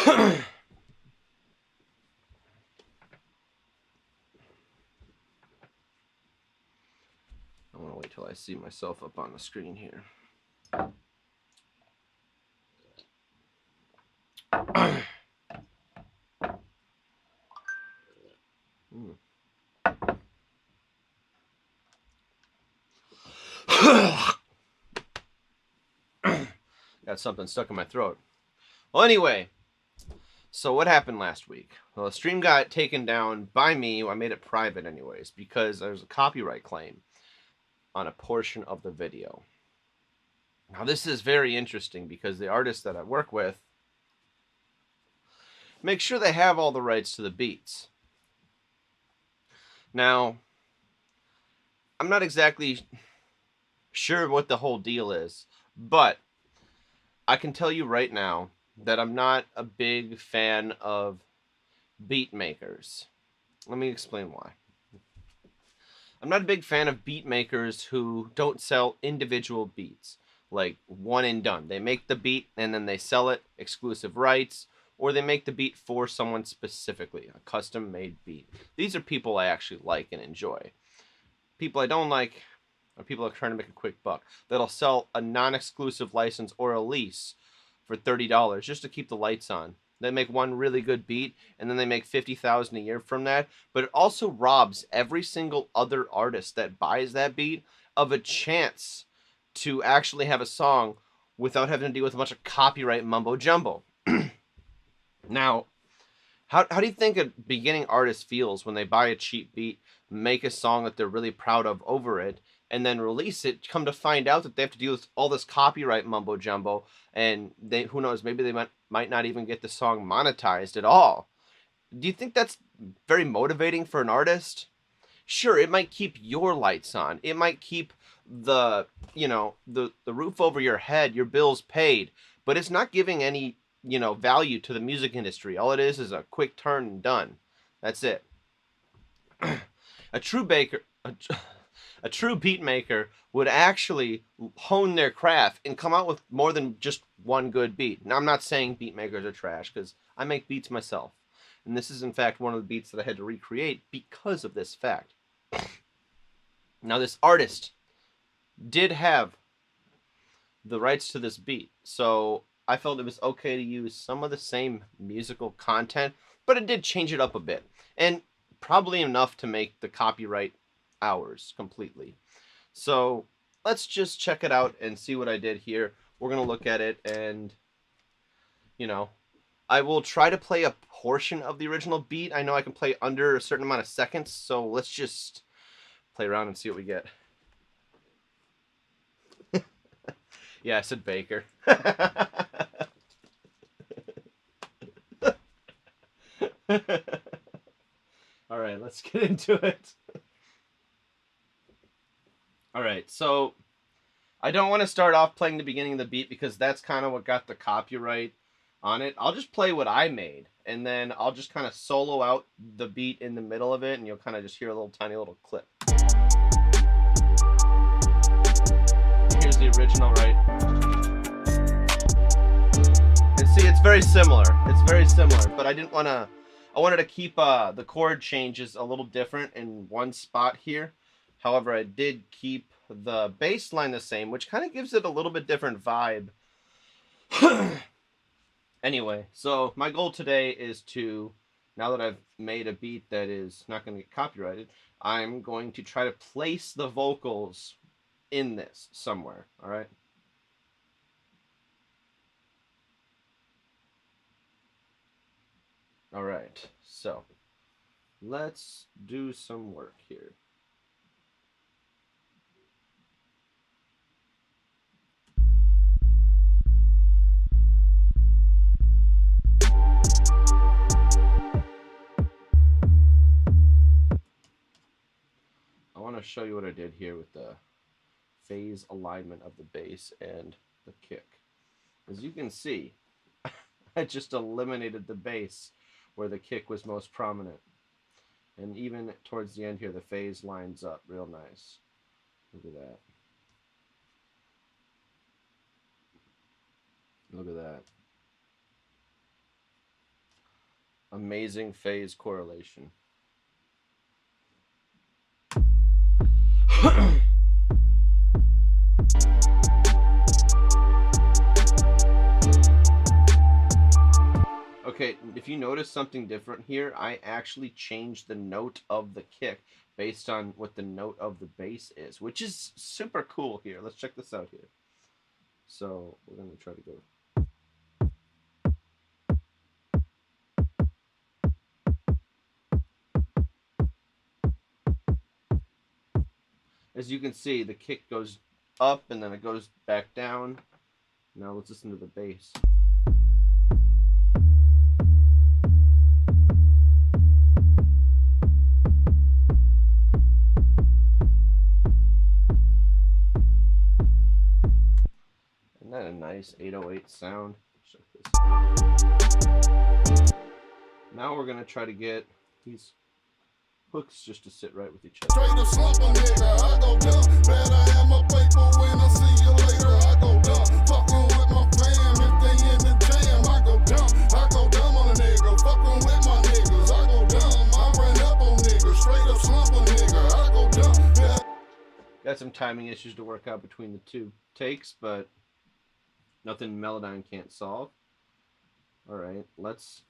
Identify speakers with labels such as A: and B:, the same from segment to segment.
A: I want to wait till I see myself up on the screen here. Got something stuck in my throat. Well, anyway, so what happened last week? Well, the stream got taken down by me. I made it private anyways because there's a copyright claim on a portion of the video. Now, this is very interesting because the artists that I work with make sure they have all the rights to the beats. Now, I'm not exactly sure what the whole deal is, but I can tell you right now that I'm not a big fan of beat makers. Let me explain why. I'm not a big fan of beat makers who don't sell individual beats, like one and done. They make the beat and then they sell it, exclusive rights, or they make the beat for someone specifically, a custom-made beat. These are people I actually like and enjoy. People I don't like are people that are trying to make a quick buck. That'll sell a non-exclusive license or a lease for $30 just to keep the lights on. They make one really good beat, and then they make $50,000 a year from that. But it also robs every single other artist that buys that beat of a chance to actually have a song without having to deal with a bunch of copyright mumbo jumbo. Now, how do you think a beginning artist feels when they buy a cheap beat, make a song that they're really proud of over it, and then release it, come to find out that they have to deal with all this copyright mumbo jumbo, and they, who knows, maybe they might not even get the song monetized at all. Do you think that's very motivating for an artist? Sure, it might keep your lights on. It might keep the roof over your head, your bills paid, but it's not giving any, value to the music industry. All it is a quick turn and done. That's it. A true beat maker would actually hone their craft and come out with more than just one good beat. Now, I'm not saying beat makers are trash, because I make beats myself. And this is, in fact, one of the beats that I had to recreate because of this fact. Now, this artist did have the rights to this beat, so I felt it was okay to use some of the same musical content, but it did change it up a bit. And probably enough to make the copyright ours completely. So let's just check it out and see what I did here. We're going to look at it and, I will try to play a portion of the original beat. I know I can play under a certain amount of seconds, so let's just play around and see what we get. Yeah, I said Baker. All right, let's get into it. All right, so I don't want to start off playing the beginning of the beat because that's kind of what got the copyright on it. I'll just play what I made, and then I'll just kind of solo out the beat in the middle of it, and you'll kind of just hear a little tiny little clip. Here's the original, right? And see, it's very similar. It's very similar, but I didn't want to... I wanted to keep the chord changes a little different in one spot here. However, I did keep the bass line the same, which kind of gives it a little bit different vibe. Anyway, so my goal today is to, now that I've made a beat that is not going to get copyrighted, I'm going to try to place the vocals in this somewhere, all right? All right, so let's do some work here. I want to show you what I did here with the phase alignment of the bass and the kick. As you can see, I just eliminated the bass where the kick was most prominent. And even towards the end here, the phase lines up real nice. Look at that. Look at that. Amazing phase correlation. Okay, if you notice something different here, I actually changed the note of the kick based on what the note of the bass is, which is super cool here. Let's check this out here. So we're going to try to go. As you can see, the kick goes up and then it goes back down. Now let's listen to the bass. Isn't that a nice 808 sound? Check this. Now we're going to try to get these hooks just to sit right with each other.
B: Straight up slump a nigga, I go dumb. Better have my paper when I see you later, I go dumb. Fucking with my fam, if they in the jam, I go dumb. I go dumb on a nigga, fucking with my niggas, I go dumb. I run up on niggas, straight up slump a nigga, I go dumb.
A: Got some timing issues to work out between the two takes, but nothing Melodyne can't solve. Alright, let's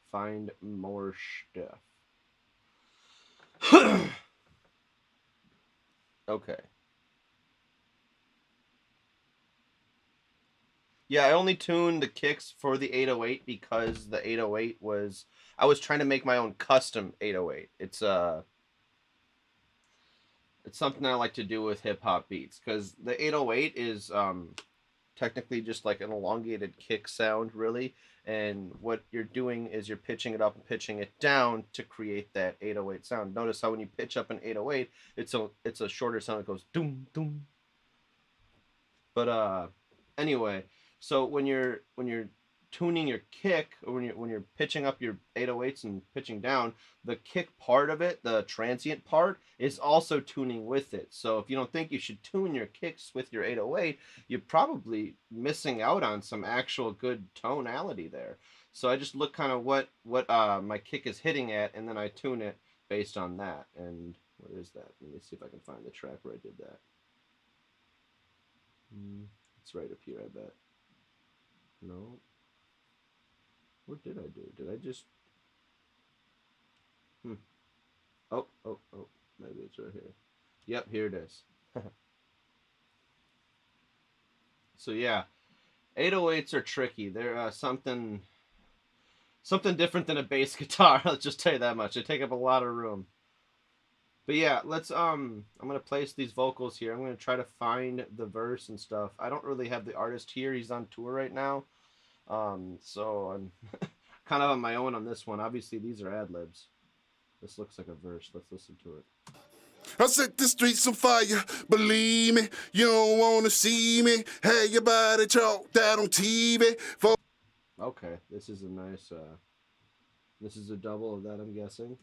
A: find more stuff. Okay. Yeah, I only tuned the kicks for the 808 because the 808 was... I was trying to make my own custom 808. It's something I like to do with hip-hop beats, because the 808 is technically just like an elongated kick sound, really, and what you're doing is you're pitching it up and pitching it down to create that 808 sound. Notice how when you pitch up an 808, it's a shorter sound. It goes doom doom. But anyway, so when you're tuning your kick, or when you're pitching up your 808s and pitching down, the kick part of it, the transient part, is also tuning with it. So if you don't think you should tune your kicks with your 808, you're probably missing out on some actual good tonality there. So I just look kind of what my kick is hitting at, and then I tune it based on that. And where is that? Let me see if I can find the track where I did that. It's right up here, I bet. No. What did I do? Did I just... Oh, maybe it's right here. Yep, here it is. So yeah, 808s are tricky. They're something different than a bass guitar. Let's just tell you that much. They take up a lot of room. But yeah, let's I'm gonna place these vocals here. I'm gonna try to find the verse and stuff. I don't really have the artist here. He's on tour right now. So I'm kind of on my own on this one. Obviously, these are ad-libs. This looks like a verse. Let's listen to it.
B: I set the streets on fire, believe me, you don't wanna see me. Have your body chalked out on TV.
A: Okay, this is a nice, this is a double of that, I'm guessing.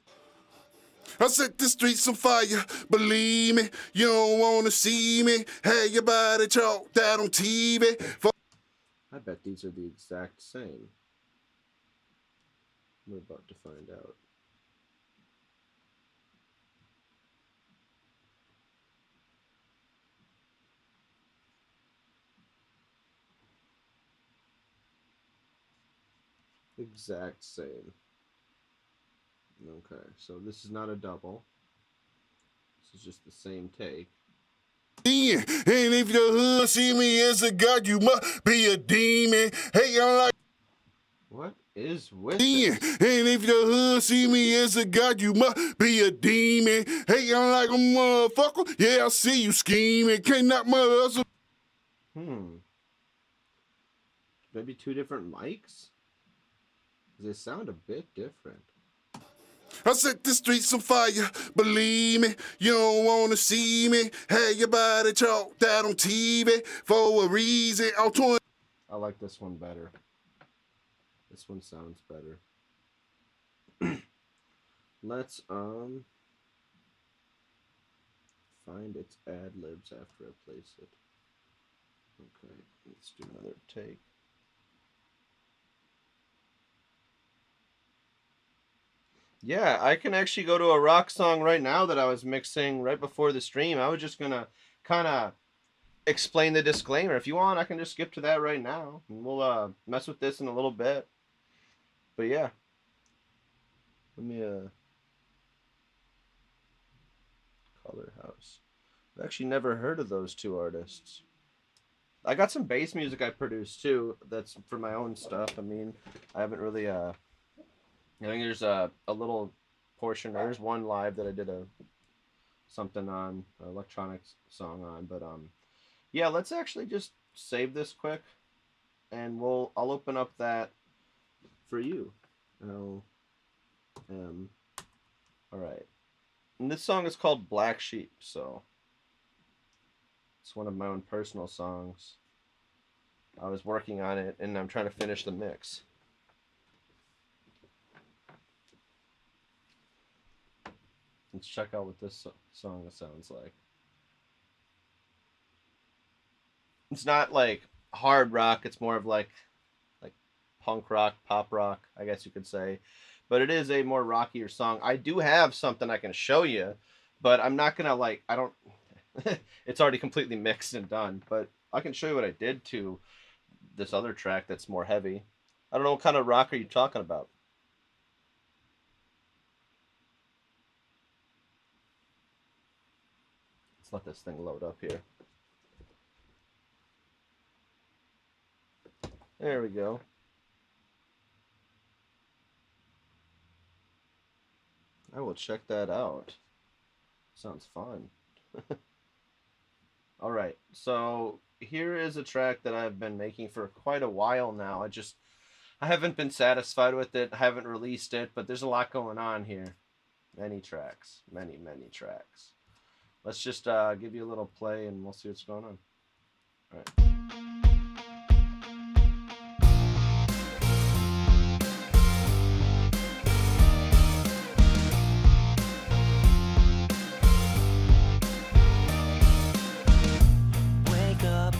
B: I set the streets on fire, believe me, you don't wanna see me. Have your body chalked out on TV.
A: I bet these are the exact same. We're about to find out. Exact same. Okay, so this is not a double. This is just the same take.
B: And if the hood see me as a god, you must be a demon. Hey, I'm like...
A: What is with
B: this? And if the hood see me as a god, you must be a demon. Hey, I'm like a motherfucker. Yeah, I see you scheming. Can't knock my hustle.
A: Maybe two different mics? They sound a bit different.
B: I set the streets on fire, believe me, you don't wanna see me. Have your body chalked out on TV for a reason.
A: I like this one better. This one sounds better. Let's find its ad-libs after I place it. Okay, let's do another take. Yeah, I can actually go to a rock song right now that I was mixing right before the stream. I was just gonna kind of explain the disclaimer. If you want, I can just skip to that right now, and we'll mess with this in a little bit. But yeah, let me Color House. I've actually never heard of those two artists. I got some bass music I produced too. That's for my own stuff. I mean, I haven't really. I think there's a little portion. There's one live that I did a something on electronics song on. But yeah, let's actually just save this quick, and I'll open up that for you. L M. All right. And this song is called Black Sheep, so it's one of my own personal songs. I was working on it, and I'm trying to finish the mix. Let's check out what this song sounds like. It's not like hard rock. It's more of like punk rock, pop rock, I guess you could say. But it is a more rockier song. I do have something I can show you, but I'm not gonna like. I don't. It's already completely mixed and done. But I can show you what I did to this other track that's more heavy. I don't know what kind of rock are you talking about. Let's let this thing load up here. There we go. I will check that out. Sounds fun. All right. So here is a track that I've been making for quite a while now. I haven't been satisfied with it. I haven't released it, but there's a lot going on here. Many tracks, many tracks. Let's just give you a little play and we'll see what's going on. All right.
C: Wake up,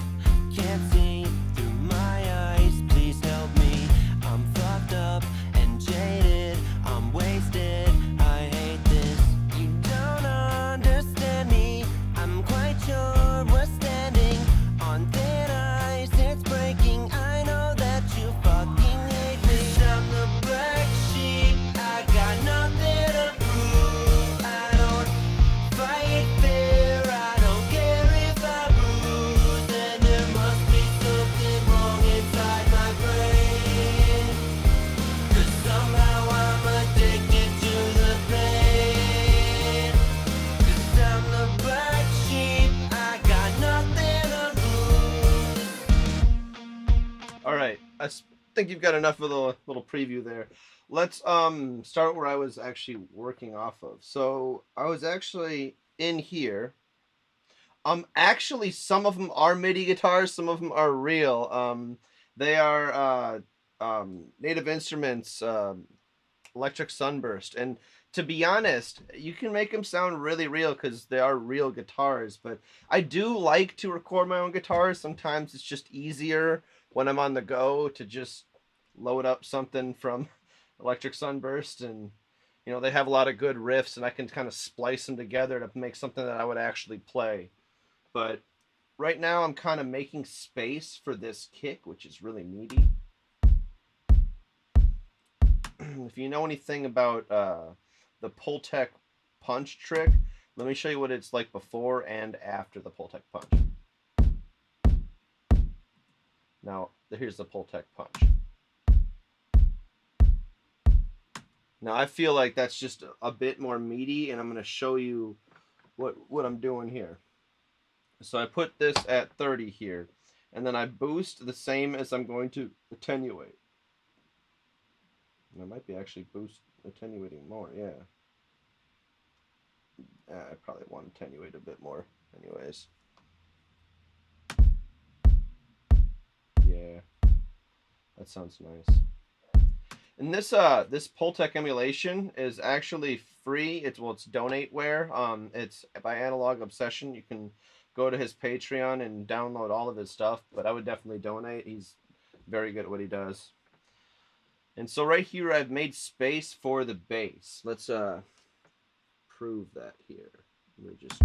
C: can't see through my eyes. Please help me. I'm fucked up and jaded. I'm wasted. I hate this. You don't understand me. I'm quite sure we're standing on thin ice. It's breaking. I know that you fucking hate me. 'Cause I'm the black sheep. I got nothing to prove. I don't fight fair. I don't care if I bruise. And there must be something wrong inside my brain. 'Cause somehow I'm addicted to the pain. 'Cause I'm the black sheep. I got nothing to lose.
A: All right. Think you've got enough of the little preview there. Let's start where I was actually working off of. So I was actually in here. Actually, some of them are MIDI guitars, some of them are real. They are Native Instruments, Electric Sunburst, and to be honest, you can make them sound really real because they are real guitars. But I do like to record my own guitars. Sometimes it's just easier when I'm on the go to just load up something from Electric Sunburst, and they have a lot of good riffs, and I can kind of splice them together to make something that I would actually play. But right now I'm kind of making space for this kick, which is really meaty. If you know anything about the Pultec punch trick, let me show you what it's like before and after the Pultec punch. Now, here's the Pultec punch. Now, I feel like that's just a bit more meaty, and I'm going to show you what I'm doing here. So I put this at 30 here, and then I boost the same as I'm going to attenuate. And I might be actually attenuating more, yeah. I probably want to attenuate a bit more anyways. Yeah, that sounds nice. And this Pultec emulation is actually free. It's donateware. It's by Analog Obsession. You can go to his Patreon and download all of his stuff. But I would definitely donate. He's very good at what he does. And so right here I've made space for the bass. Let's prove that here. Let me just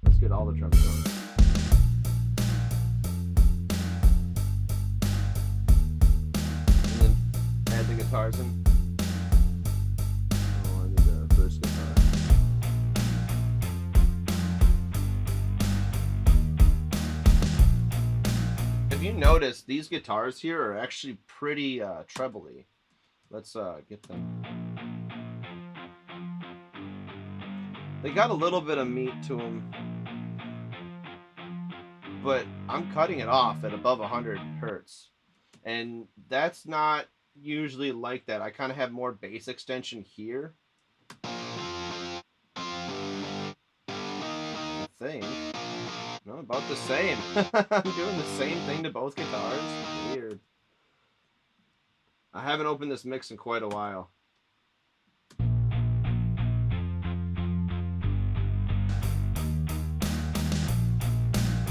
A: let's get all the drums going. And then add the guitars in. Oh, I need the first guitar. If you notice, these guitars here are actually pretty trebly. Let's get them. They got a little bit of meat to them, but I'm cutting it off at above 100 hertz. And that's not usually like that. I kind of have more bass extension here, I think. No, about the same. I'm doing the same thing to both guitars. Weird. I haven't opened this mix in quite a while. And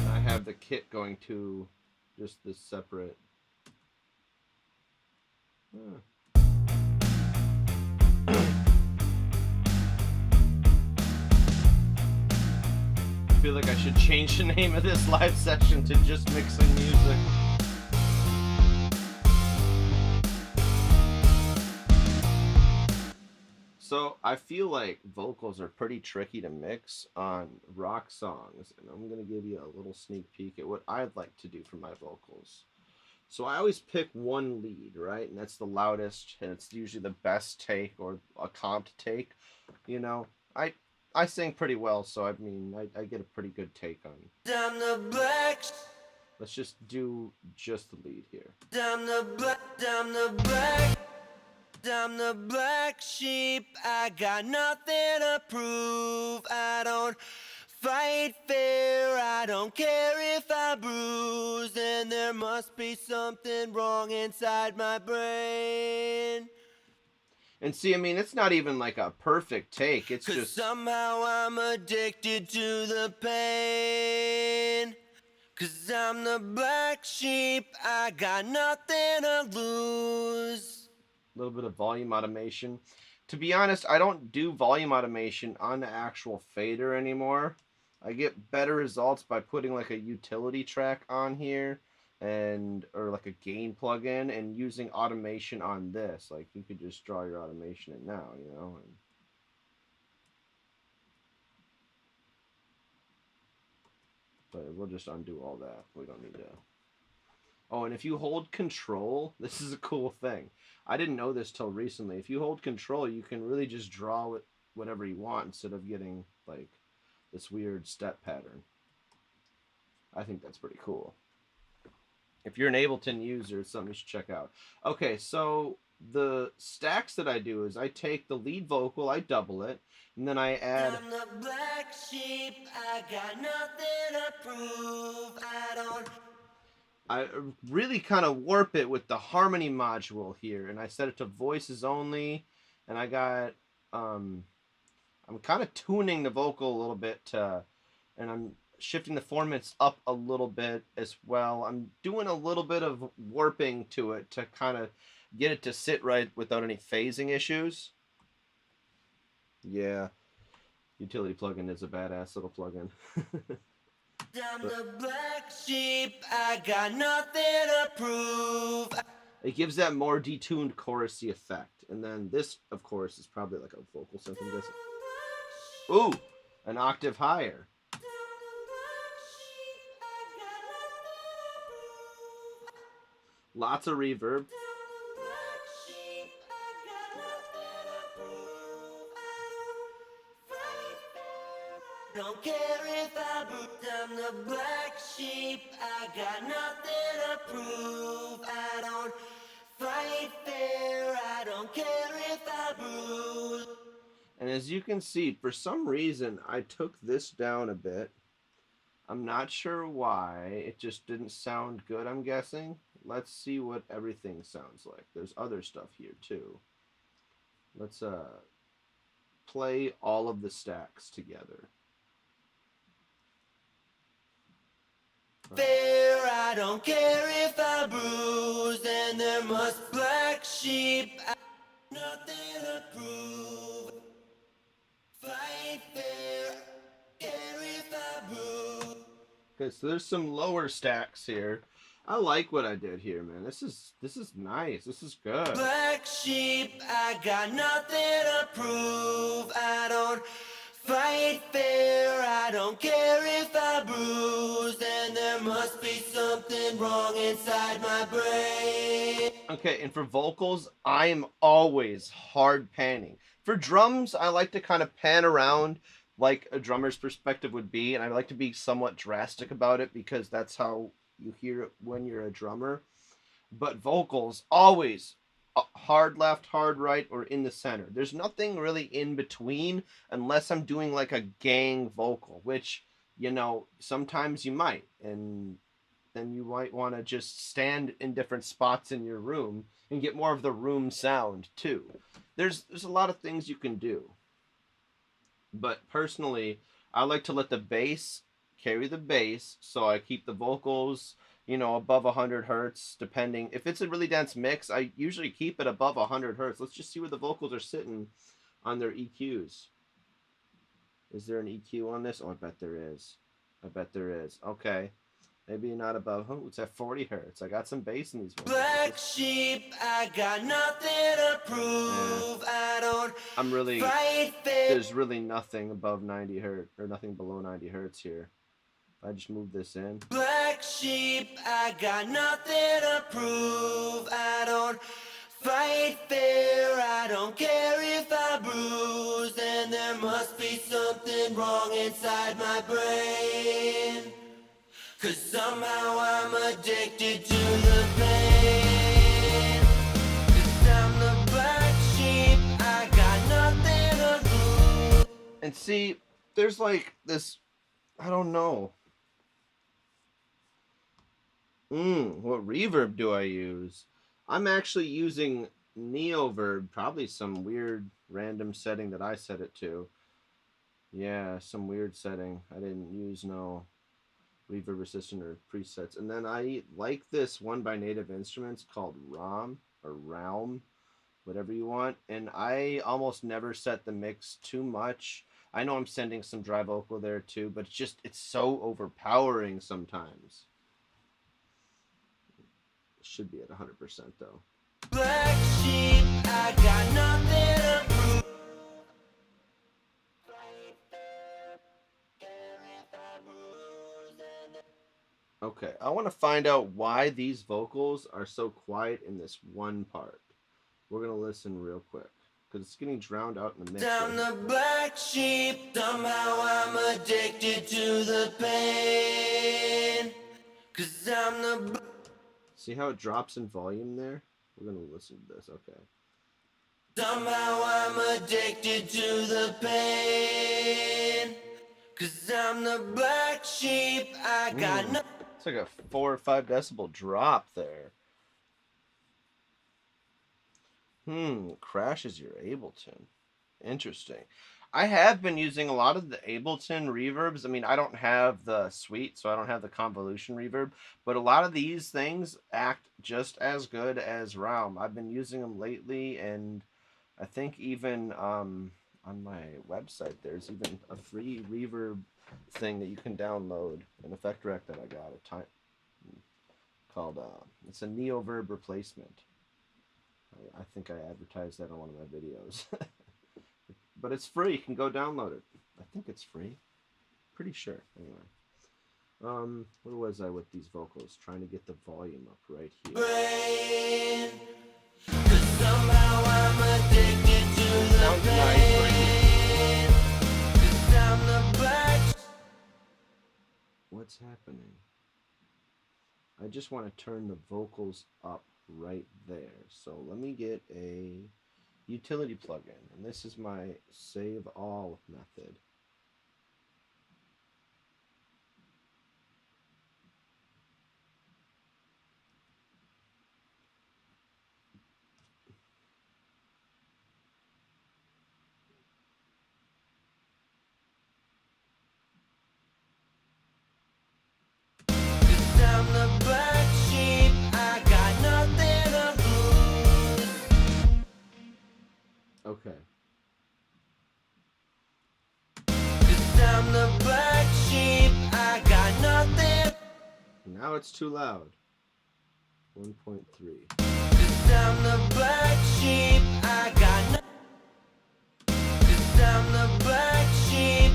A: I have the kit going to just this separate. I feel like I should change the name of this live session to just mixing music. So I feel like vocals are pretty tricky to mix on rock songs, and I'm gonna give you a little sneak peek at what I'd like to do for my vocals. So I always pick one lead, right? And that's the loudest, and it's usually the best take or a comped take. You know, I sing pretty well, so I mean, I get a pretty good take on.
C: Down the black.
A: Let's just do just the lead here.
C: Down the black. Down the black. I'm the black sheep, I got nothing to prove. I don't fight fair, I don't care if I bruise. And there must be something wrong inside my brain.
A: And see, I mean, it's not even like a perfect take. It's
C: 'Cause
A: just
C: somehow I'm addicted to the pain. 'Cause I'm the black sheep, I got nothing to lose.
A: a little bit of volume automation. To be honest, I don't do volume automation on the actual fader anymore. I get better results by putting like a utility track on here and or like a gain plugin and using automation on this. Like you could just draw your automation in now, you know. But we'll just undo all that. We don't need to. Oh, and if you hold control, this is a cool thing. I didn't know this till recently. If you hold control, you can really just draw it whatever you want instead of getting like this weird step pattern. I think that's pretty cool. If you're an Ableton user, it's something you should check out. Okay, so the stacks that I do is I take the lead vocal, I double it, and then I add.
C: I'm the black sheep, I got nothing to prove.
A: I really kind of warp it with the harmony module here, and I set it to voices only, and I got I'm kind of tuning the vocal a little bit to, and I'm shifting the formants up a little bit as well. I'm doing a little bit of warping to it to kind of get it to sit right without any phasing issues. Yeah, utility plugin is a badass little plugin.
C: I'm the black sheep, I got nothing to prove.
A: It gives that more detuned chorusy effect. And then this, of course, is probably like a vocal synth, I'm guessing. Ooh, an octave higher. Lots of reverb.
C: Don't care if I bruise, I'm the black sheep, I got nothing to prove. I don't fight fair, I don't care if I bruise.
A: And as you can see, for some reason, I took this down a bit. I'm not sure why. It just didn't sound good, I'm guessing. Let's see what everything sounds like. There's other stuff here, too. Let's play all of the stacks together.
C: Fair, I don't care if I bruise, and there must black sheep. Nothing to prove. Fight fair, care if I bruise.
A: Okay, so there's some lower stacks here. I like what I did here, man. This is nice. This is good.
C: Black sheep, I got nothing to prove. I don't fight fair, I don't care if I bruise, and there must be something wrong inside my brain.
A: Okay, and for vocals, I am always hard panning. For drums, I like to kind of pan around like a drummer's perspective would be, and I like to be somewhat drastic about it because that's how you hear it when you're a drummer. But vocals, always hard left, hard right, or in the center. There's nothing really in between unless I'm doing like a gang vocal, which, sometimes you might. And then you might want to just stand in different spots in your room and get more of the room sound too. There's a lot of things you can do. But personally, I like to let the bass carry the bass, so I keep the vocals, above 100 hertz. Depending if it's a really dense mix, I usually keep it above 100 hertz. Let's just see where the vocals are sitting on their EQs. Is there an EQ on this? Oh, I bet there is. I bet there is. Okay. Maybe not above. Oh, it's at 40 hertz. I got some bass in these ones.
C: Black sheep, I got nothing to prove. I don't fight fair.
A: There's really nothing above 90 hertz or nothing below 90 hertz here. I just move this in.
C: Black sheep, I got nothing to prove. I don't fight fair, I don't care if I bruise, and there must be something wrong inside my brain. 'Cause somehow I'm addicted to the pain. 'Cause I'm the black sheep, I got nothing to lose.
A: And see, there's like this, I don't know. What reverb do I use? I'm actually using Neoverb, probably some weird random setting that I set it to. Yeah, some weird setting. I didn't use no reverb assistant or presets. And then I like this one by Native Instruments called ROM or Realm, whatever you want. And I almost never set the mix too much. I know I'm sending some dry vocal there too, but it's so overpowering sometimes. It should be at 100% though.
C: Black sheep, I got nothing to prove.
A: Okay, I want to find out why these vocals are so quiet in this one part. We're going to listen real quick because it's getting drowned out in the mix.
C: I'm the black sheep, somehow I'm addicted to the pain. 'Cause I'm the
A: See how it drops in volume there? We're going to listen to this, okay.
C: Somehow I'm addicted to the pain. 'Cause I'm the black sheep, I got no.
A: It's like a 4 or 5 decibel drop there. Crashes your Ableton. Interesting. I have been using a lot of the Ableton reverbs. I mean, I don't have the suite, so I don't have the convolution reverb, but a lot of these things act just as good as Realm. I've been using them lately, and I think even on my website, there's even a free reverb thing that you can download, an effect rec that I got a time called it's a Neoverb replacement. I think I advertised that on one of my videos. But it's free. You can go download it. I think it's free. Pretty sure. Anyway. Where was I with these vocals? Trying to get the volume up right here.
C: Brain. 'Cause somehow I'm addicted to the
A: Sounds nice right here.
C: pain. 'Cause I'm the black.
A: What's happening? I just want to turn the vocals up right there. So let me get a utility plugin, and this is my save all method. Now it's too loud. 1.3.
C: Cause I'm the black sheep, I got no. Cause I'm the black sheep.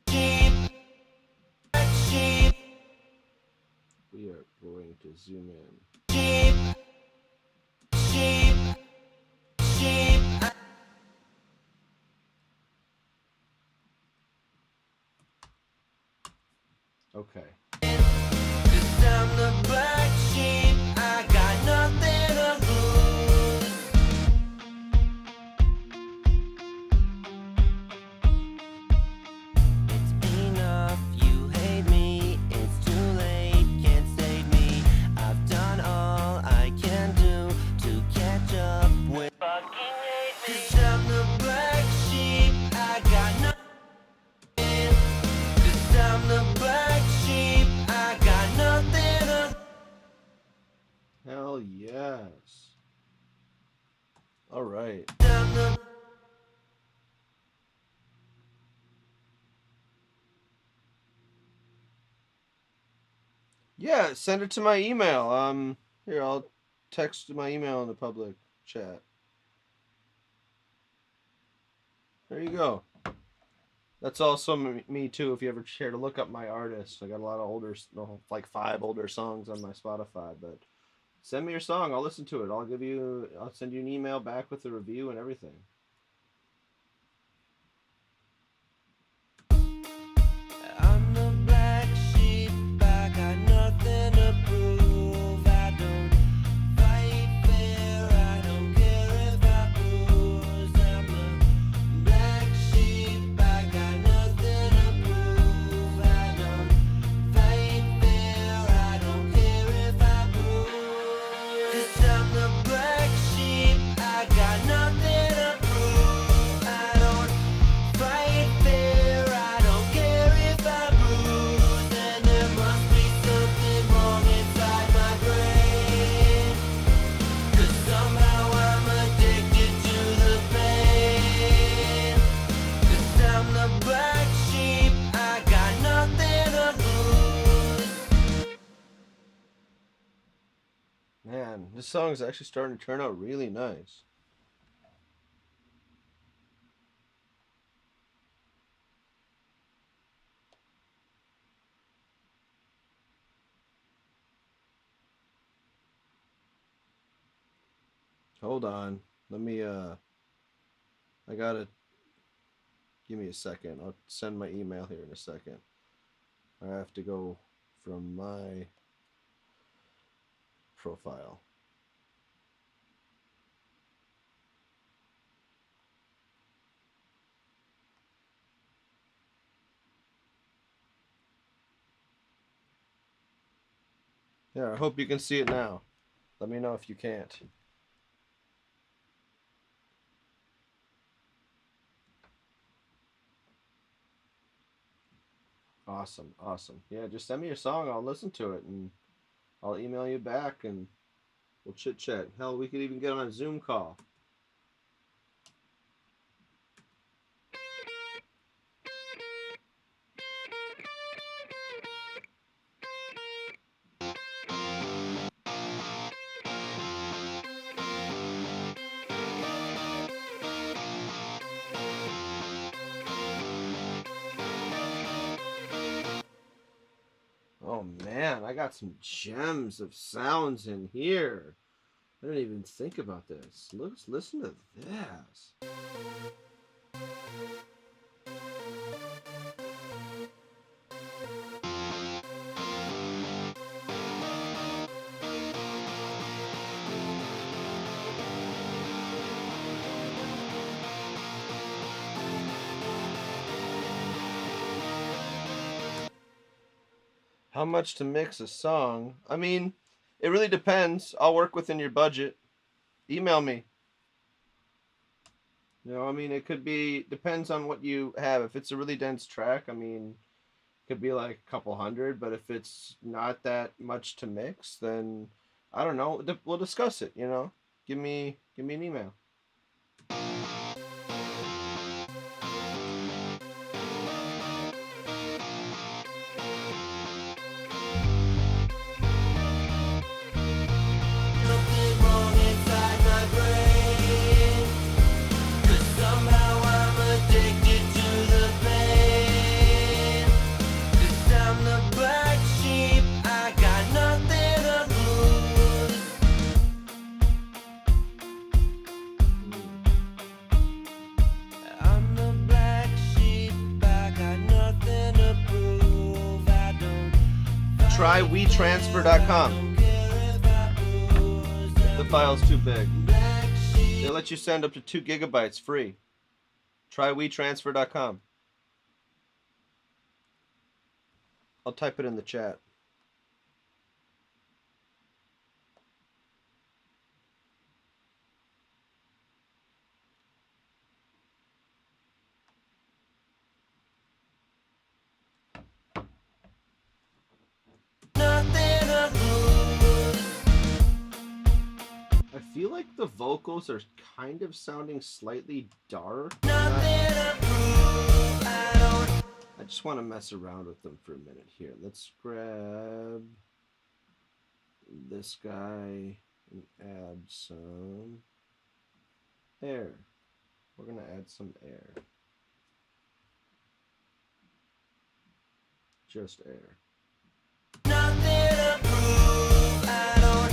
C: Sheep. Black sheep.
A: We are going to zoom in.
C: Sheep. Sheep. Sheep.
A: Okay.
C: Cause I'm the black sheep, I got nothing to lose. It's enough, you hate me, it's too late, can't save me. I've done all I can do to catch up with fucking hate me. Cause I'm the black sheep, I got nothing. Cause I'm the black sheep, I got nothing to.
A: Hell yes. All right.
C: I'm the.
A: Yeah, send it to my email. Here, I'll text my email in the public chat. There you go. That's also me too. If you ever care to look up my artists, I got a lot of older, like 5 older songs on my Spotify. But send me your song. I'll listen to it. I'll send you an email back with the review and everything.
C: I'm the black sheep, I got nothing to prove. I don't fight fair, I don't care if I lose. I'm the black sheep, I got nothing to prove. I don't fight fair, I don't care if I lose. 'Cause I'm the black sheep, I got nothing to prove. I don't fight fair, I don't care if I bruise. And there must be something wrong inside my brain. 'Cause somehow I'm addicted to the pain. 'Cause I'm the black sheep, I got nothing to lose.
A: Man, this song is actually starting to turn out really nice. Hold on. Let me I gotta give me a second. I'll send my email here in a second. I have to go from my profile. Yeah, I hope you can see it now. Let me know if you can't. Awesome, awesome. Yeah, just send me your song. I'll listen to it and I'll email you back and we'll chit chat. Hell, we could even get on a Zoom call. Oh man, I got some gems of sounds in here. I didn't even think about this. Listen to this. How much to mix a song? I mean, it really depends. I'll work within your budget. Email me. I mean, it could be, depends on what you have. If it's a really dense track, I mean, it could be like a couple hundred, but if it's not that much to mix, then I don't know. We'll discuss it. Give me an email. Try WeTransfer.com. The file's too big. They let you send up to 2 gigabytes free. Try WeTransfer.com. I'll type it in the chat. I feel like the vocals are kind of sounding slightly dark. I just want to mess around with them for a minute here. Let's grab this guy and add some air. We're going to add some air. Just air.
C: Nothing to prove. I don't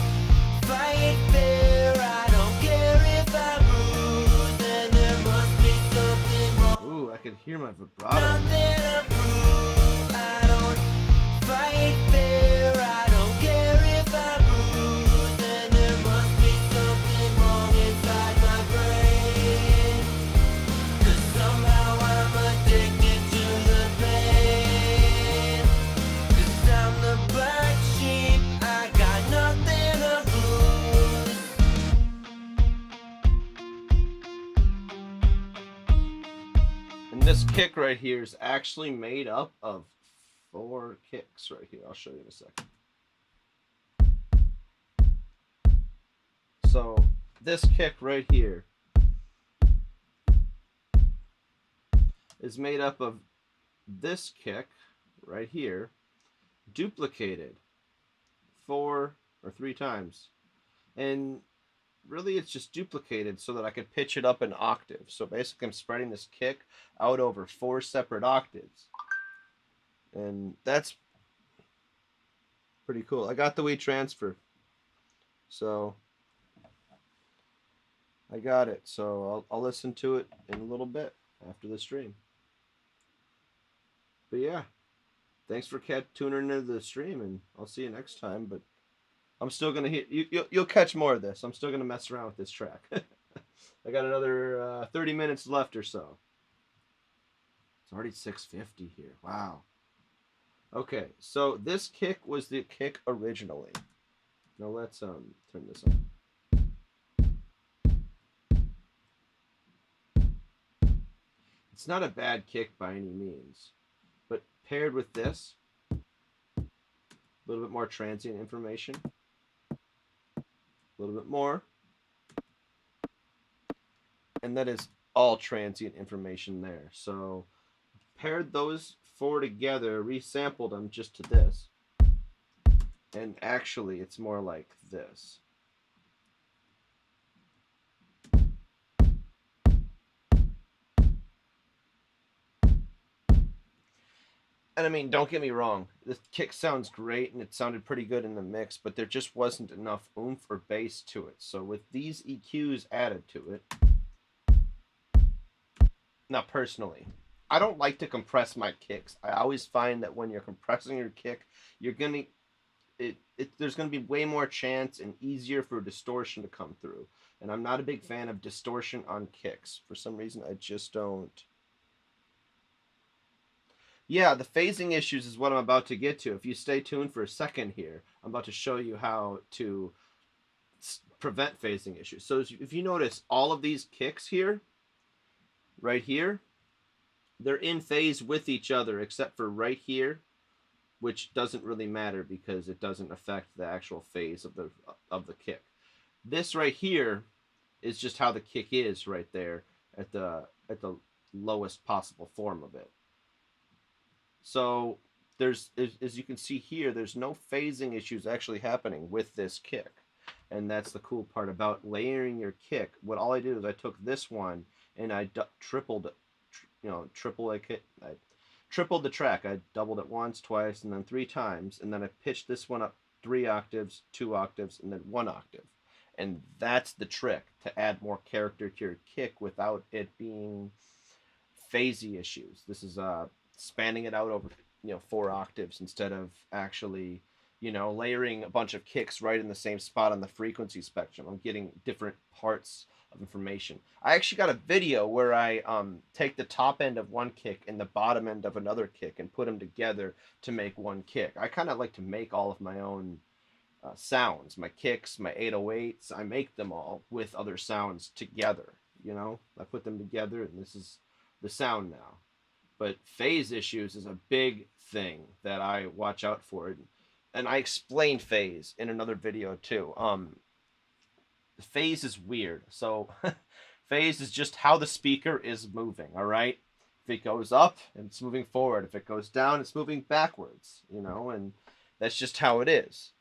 C: fight fair. I don't care if I bruise. And there must be something wrong.
A: Ooh, I can hear my vibrato.
C: Nothing to prove. I don't fight fair. I don't care if I bruise. And there must be something wrong inside my brain. 'Cause somehow I'm addicted to the pain. 'Cause I'm the black sheep. I got nothing to lose.
A: And this kick right here is actually made up of 4 kicks right here. I'll show you in a second. So this kick right here is made up of this kick right here duplicated 4 or 3 times. And really it's just duplicated so that I could pitch it up an octave. So basically I'm spreading this kick out over 4 separate octaves. And that's pretty cool. I got the WeTransfer. So I got it. So I'll listen to it in a little bit after the stream. But yeah, thanks for tuning into the stream, and I'll see you next time. But I'm still gonna hear you'll catch more of this. I'm still gonna mess around with this track. I got another 30 minutes left or so. It's already 6:50 here. Wow. Okay, so this kick was the kick originally. Now let's turn this on. It's not a bad kick by any means, but paired with this, a little bit more transient information, a little bit more, and that is all transient information there. So paired those 4 together, resampled them just to this, and actually it's more like this. And I mean, don't get me wrong, the kick sounds great and it sounded pretty good in the mix, but there just wasn't enough oomph or bass to it. So with these EQs added to it, now personally, I don't like to compress my kicks. I always find that when you're compressing your kick, you're gonna there's gonna be way more chance and easier for distortion to come through. And I'm not a big fan of distortion on kicks. For some reason, I just don't. Yeah, the phasing issues is what I'm about to get to. If you stay tuned for a second here, I'm about to show you how to prevent phasing issues. So if you notice, all of these kicks here, right here, they're in phase with each other, except for right here, which doesn't really matter because it doesn't affect the actual phase of the kick. This right here is just how the kick is right there at the lowest possible form of it. So there's, as you can see here, there's no phasing issues actually happening with this kick. And that's the cool part about layering your kick. What all I did is I took this one and I tripled the track. I doubled it once, twice, and then 3 times. And then I pitched this one up 3 octaves, 2 octaves, and then 1 octave. And that's the trick, to add more character to your kick without it being phasey issues. This is spanning it out over 4 octaves instead of actually you know, layering a bunch of kicks right in the same spot on the frequency spectrum. I'm getting different parts of information. I actually got a video where I take the top end of one kick and the bottom end of another kick and put them together to make one kick. I kind of like to make all of my own sounds, my kicks, my 808s. I make them all with other sounds together. You know, I put them together, and this is the sound now. But phase issues is a big thing that I watch out for, and I explain phase in another video too. Phase is weird. So phase is just how the speaker is moving. All right. If it goes up, it's moving forward. If it goes down, it's moving backwards. You know, and that's just how it is.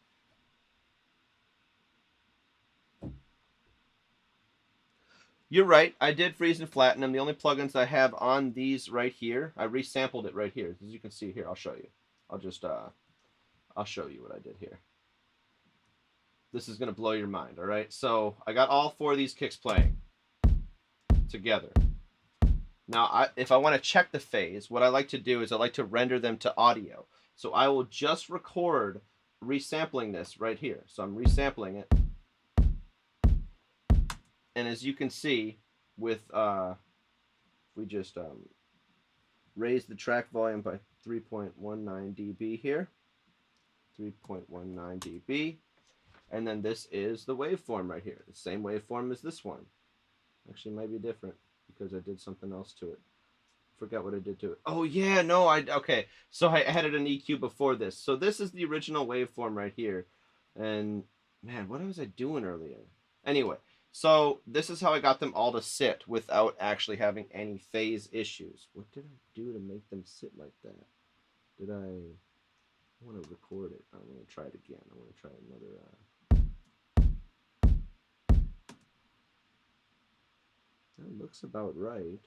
A: You're right. I did freeze and flatten them. The only plugins I have on these right here, I resampled it right here. As you can see here, I'll show you. I'll show you what I did here. This is gonna blow your mind. All right. So I got all four of these kicks playing together. Now, if I want to check the phase, what I like to do is I like to render them to audio. So I will just record resampling this right here. So I'm resampling it. And as you can see, with we just raise the track volume by 3.19 dB here, 3.19 dB, and then this is the waveform right here, the same waveform as this one. Actually, it might be different because I did something else to it. Forgot what I did to it. Oh yeah, no, okay. So I added an EQ before this. So this is the original waveform right here, and man, what was I doing earlier? Anyway. So this is how I got them all to sit without actually having any phase issues. What did I do to make them sit like that? Did I want to record it? I'm going to try it again. I want to try another. That looks about right.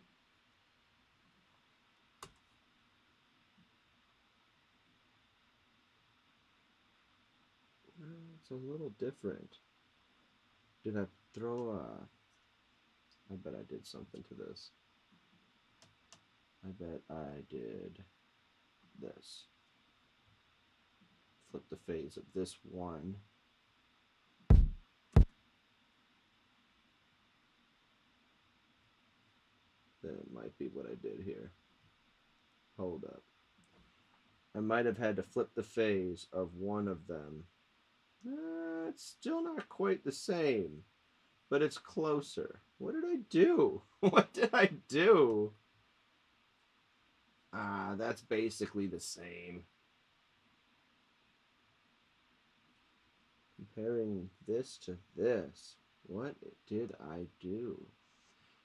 A: It's a little different. Did I throw I bet I did something to this. I bet I did this. Flip the phase of this one. That might be what I did here. Hold up. I might have had to flip the phase of one of them. It's still not quite the same, but it's closer. What did I do? What did I do? That's basically the same. Comparing this to this, what did I do?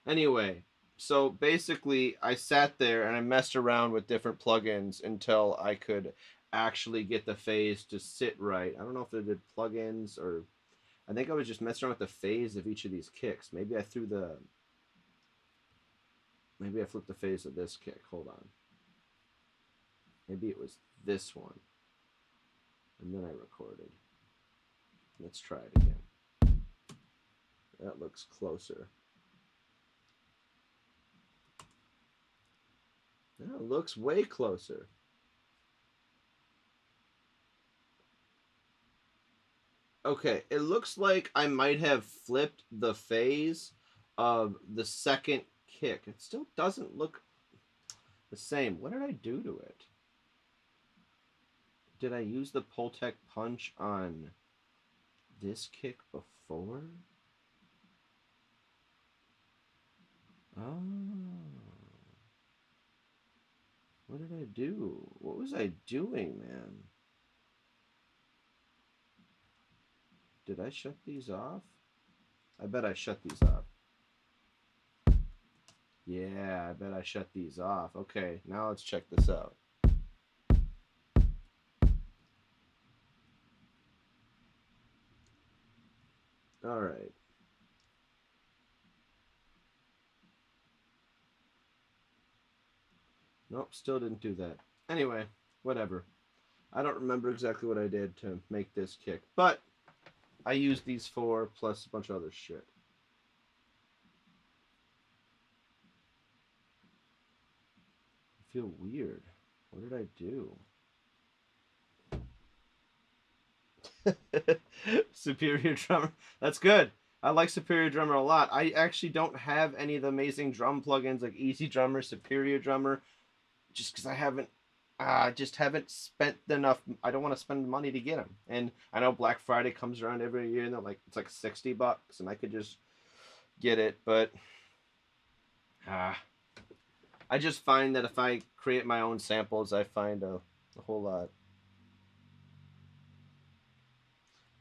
A: Anyway, so basically I sat there and I messed around with different plugins until I could actually get the phase to sit right. I don't know if they did plugins or I think I was just messing around with the phase of each of these kicks. Maybe I flipped the phase of this kick. Hold on. Maybe it was this one. And then I recorded. Let's try it again. That looks closer. That looks way closer. Okay, it looks like I might have flipped the phase of the second kick. It still doesn't look the same. What did I do to it? Did I use the Pultec punch on this kick before? Oh. What did I do? What was I doing, man? Did I shut these off? I bet I shut these off. Yeah, I bet I shut these off. Okay, now let's check this out. All right. Nope, still didn't do that. Anyway, whatever. I don't remember exactly what I did to make this kick, but I used these four plus a bunch of other shit. I feel weird. What did I do? Superior Drummer. That's good. I like Superior Drummer a lot. I actually don't have any of the amazing drum plugins like Easy Drummer, Superior Drummer, just because I just haven't spent enough. I don't want to spend money to get them. And I know Black Friday comes around every year, and it's like $60, and I could just get it. But I just find that if I create my own samples, I find a whole lot.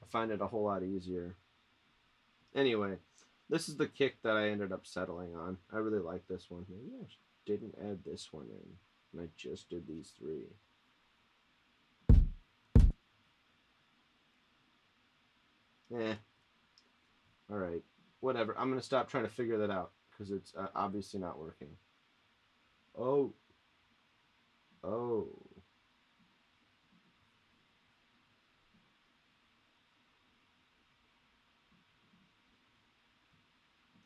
A: I find it a whole lot easier. Anyway, this is the kick that I ended up settling on. I really like this one. Maybe I didn't add this one in, and I just did these three. Alright. Whatever. I'm going to stop trying to figure that out, because it's obviously not working. Oh. Oh.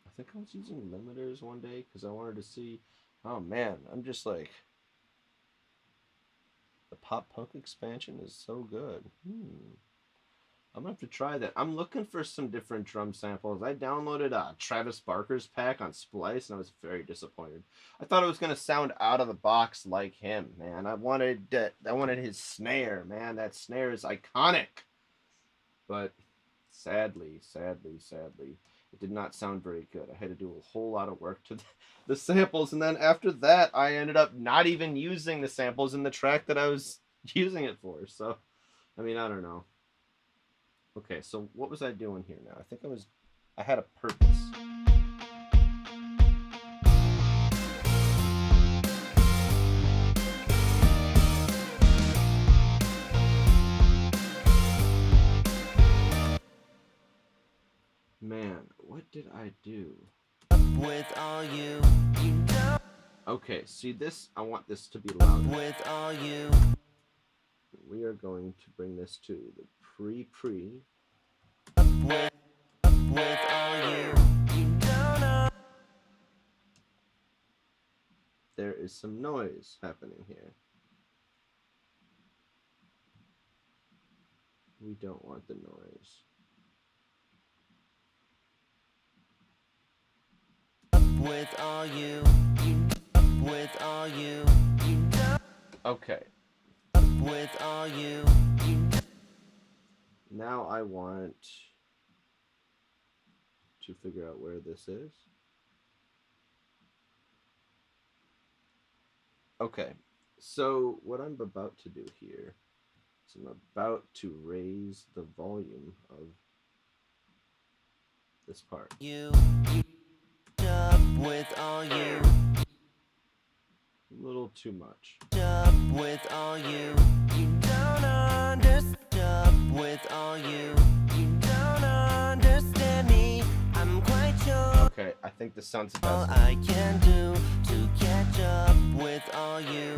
A: I think I was using limiters one day because I wanted to see. Oh man, I'm just like. The pop punk expansion is so good. I'm gonna have to try that. I'm looking for some different drum samples. I downloaded Travis Barker's pack on Splice, and I was very disappointed. I thought it was gonna sound out of the box like him, man. I wanted his snare, man. That snare is iconic. But sadly, it did not sound very good. I had to do a whole lot of work to the samples, and then after that, I ended up not even using the samples in the track that I was using it for. So, I mean, I don't know. Okay, so what was I doing here now? I had a purpose. Man, what did I do?
C: With all you
A: Okay, see this? I want this to be louder.
C: with all you
A: We are going to bring this to the pre-pre.
C: with all you don't know.
A: There is some noise happening here. We don't want the noise.
C: With all you with all you
A: Okay.
C: with all you
A: Now I want to figure out where this is. Okay. So what I'm about to do here is I'm about to raise the volume of this part.
C: you with all you
A: A little too much.
C: with all you don't understand with all you don't understand me. I'm quite sure
A: Okay, I think this sounds
C: all
A: best.
C: I can do to catch up with all you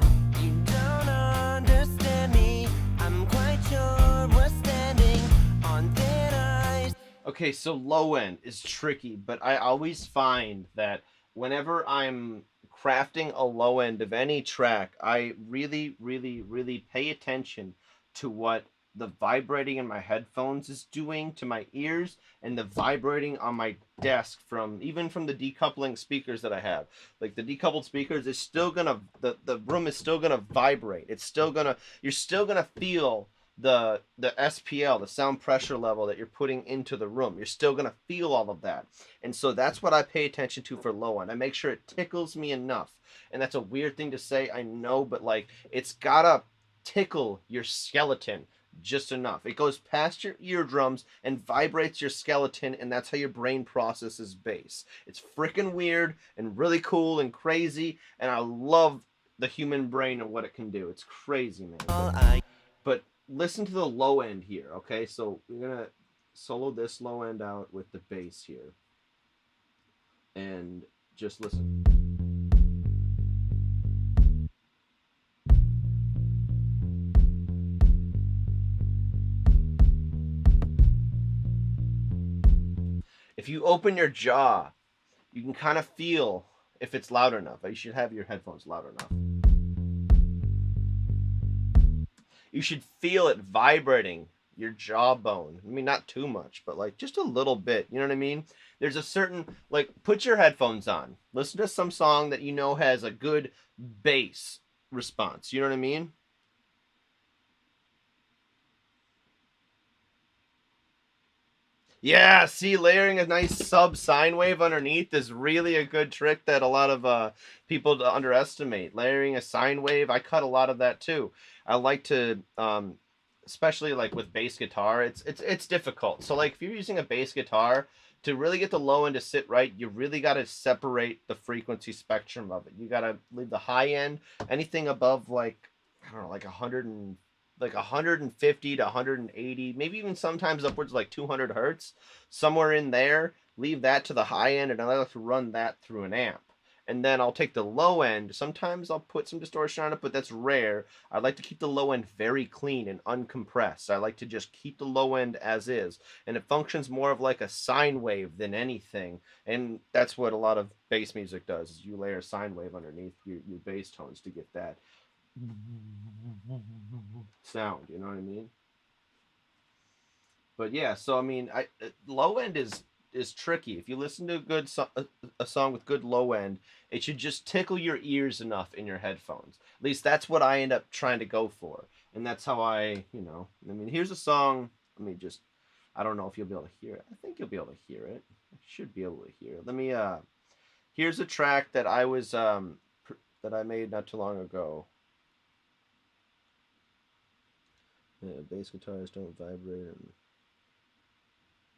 C: don't understand me. I'm quite sure we're standing on thin ice.
A: Okay, so low end is tricky, but I always find that whenever I'm crafting a low end of any track, I really, really, really pay attention to what the vibrating in my headphones is doing to my ears and the vibrating on my desk from the decoupling speakers that I have. Like the decoupled speakers is still gonna the room is still gonna vibrate. You're still gonna feel the SPL, the sound pressure level that you're putting into the room. You're still gonna feel all of that. And so that's what I pay attention to for low end. I make sure it tickles me enough. And that's a weird thing to say, I know, but like it's gotta tickle your skeleton just enough. It goes past your eardrums and vibrates your skeleton, and that's how your brain processes bass. It's freaking weird and really cool and crazy, and I love the human brain and what it can do. It's crazy, man. But listen to the low end here, okay? So we're gonna solo this low end out with the bass here. And just listen. If you open your jaw, you can kind of feel if it's loud enough. You should have your headphones loud enough. You should feel it vibrating your jawbone. I mean, not too much, but like just a little bit. You know what I mean? There's a certain like put your headphones on. Listen to some song that you know has a good bass response. You know what I mean? Yeah, see, layering a nice sub sine wave underneath is really a good trick that a lot of people underestimate. Layering a sine wave, I cut a lot of that too. I like to, especially like with bass guitar, it's difficult. So like if you're using a bass guitar to really get the low end to sit right, you really got to separate the frequency spectrum of it. You got to leave the high end, anything above like I don't know, like 100 and like 150 to 180, maybe even sometimes upwards of like 200 hertz, somewhere in there. Leave that to the high end, and I like to run that through an amp. And then I'll take the low end. Sometimes I'll put some distortion on it, but that's rare. I like to keep the low end very clean and uncompressed. I like to just keep the low end as is, and it functions more of like a sine wave than anything. And that's what a lot of bass music does: is you layer a sine wave underneath your bass tones to get that sound. You know what I mean? But yeah, so I mean, I low end is tricky. If you listen to a song with good low end, it should just tickle your ears enough in your headphones. At least that's what I end up trying to go for, and that's how I mean, here's a song. Let me just. I don't know if you'll be able to hear it. I think you'll be able to hear it. I should be able to hear it. Let me. Here's a track that that I made not too long ago. Yeah, bass guitars don't vibrate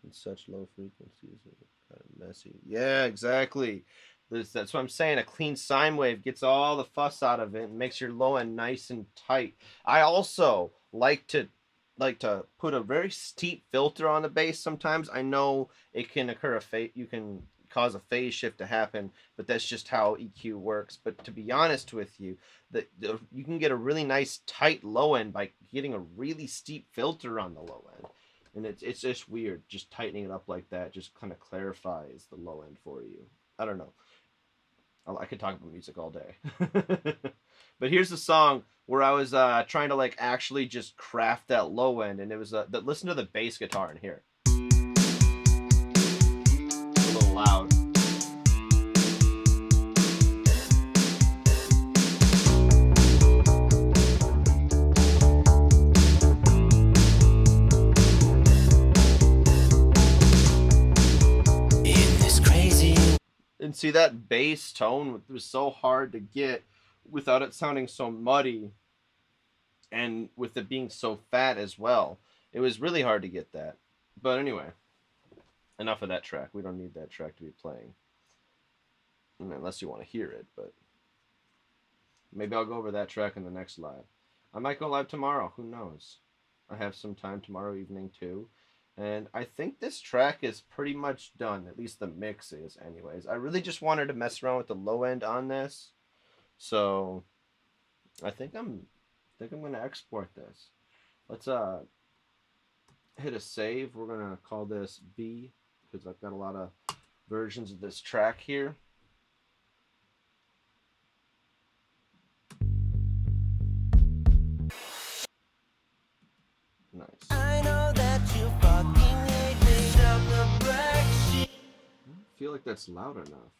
A: and such low frequencies are kind of messy. Yeah, exactly. That's what I'm saying. A clean sine wave gets all the fuss out of it and makes your low end nice and tight. I also like to put a very steep filter on the bass. Sometimes I know it can occur you can cause a phase shift to happen, but that's just how EQ works. But to be honest with you, you can get a really nice tight low end by getting a really steep filter on the low end, and it's just weird. Just tightening it up like that just kind of clarifies the low end for you. I don't know. I could talk about music all day. But here's the song where I was trying to like actually just craft that low end, and it was listen to the bass guitar in here. It's a little loud. And see that bass tone was so hard to get without it sounding so muddy and with it being so fat as well. It was really hard to get that. But anyway, enough of that track. We don't need that track to be playing. Unless you want to hear it, but maybe I'll go over that track in the next live. I might go live tomorrow. Who knows? I have some time tomorrow evening too. And I think this track is pretty much done. At least the mix is, anyways. I really just wanted to mess around with the low end on this. So I think I'm gonna export this. Let's hit a save. We're gonna call this B because I've got a lot of versions of this track here. Nice. I know that you fucking hate me. Down the black sheet. I don't feel like that's loud enough.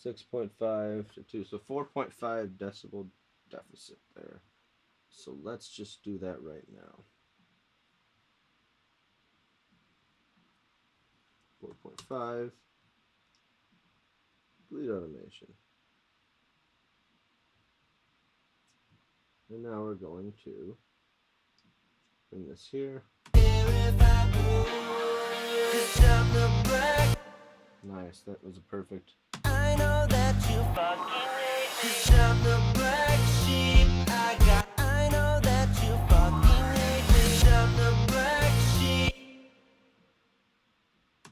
A: .5 to 2, so 4.5 decibel deficit there. So let's just do that right now. 4.5. Bleed automation. And now we're going to bring this here. Nice, that was a perfect. I know that you fucking hate me. Down the black sheep. I know that you fucking hate me. Down the black sheep.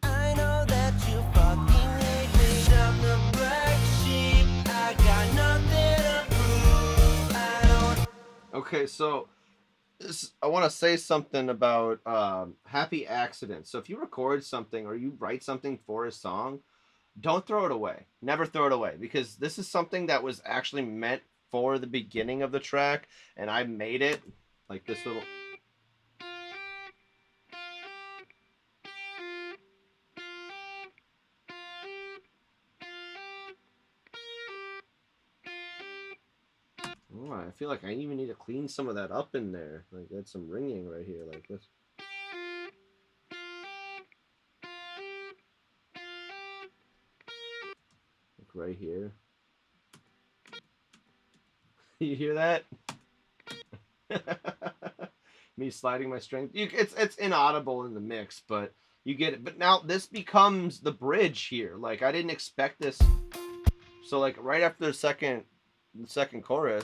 A: I know that you fucking hate me. Down the black sheep. I got nothing to prove. I don't. Okay, so I want to say something about happy accidents. So if you record something or you write something for a song, Don't throw it away. Never throw it away, because this is something that was actually meant for the beginning of the track, and I made it like this little. Oh, I feel like I even need to clean some of that up in there. Like that's some ringing right here, like this. Like right here. You hear that? Me sliding my string. It's inaudible in the mix, but you get it. But now this becomes the bridge here. Like I didn't expect this. So like right after the second chorus.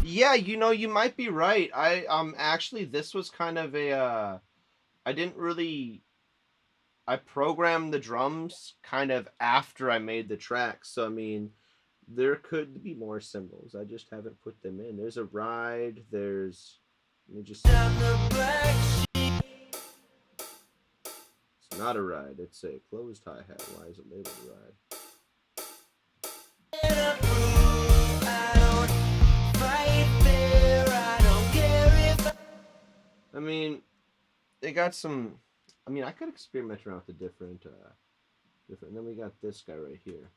A: Yeah, you might be right. Actually this was kind of a I didn't really I programmed the drums kind of after I made the track. So I mean, there could be more symbols. I just haven't put them in. There's a ride. There's. Let me just. It's not a ride. It's a closed hi hat. Why is it labeled a ride? I mean, they got some. I mean, I could experiment around with the different. And then we got this guy right here.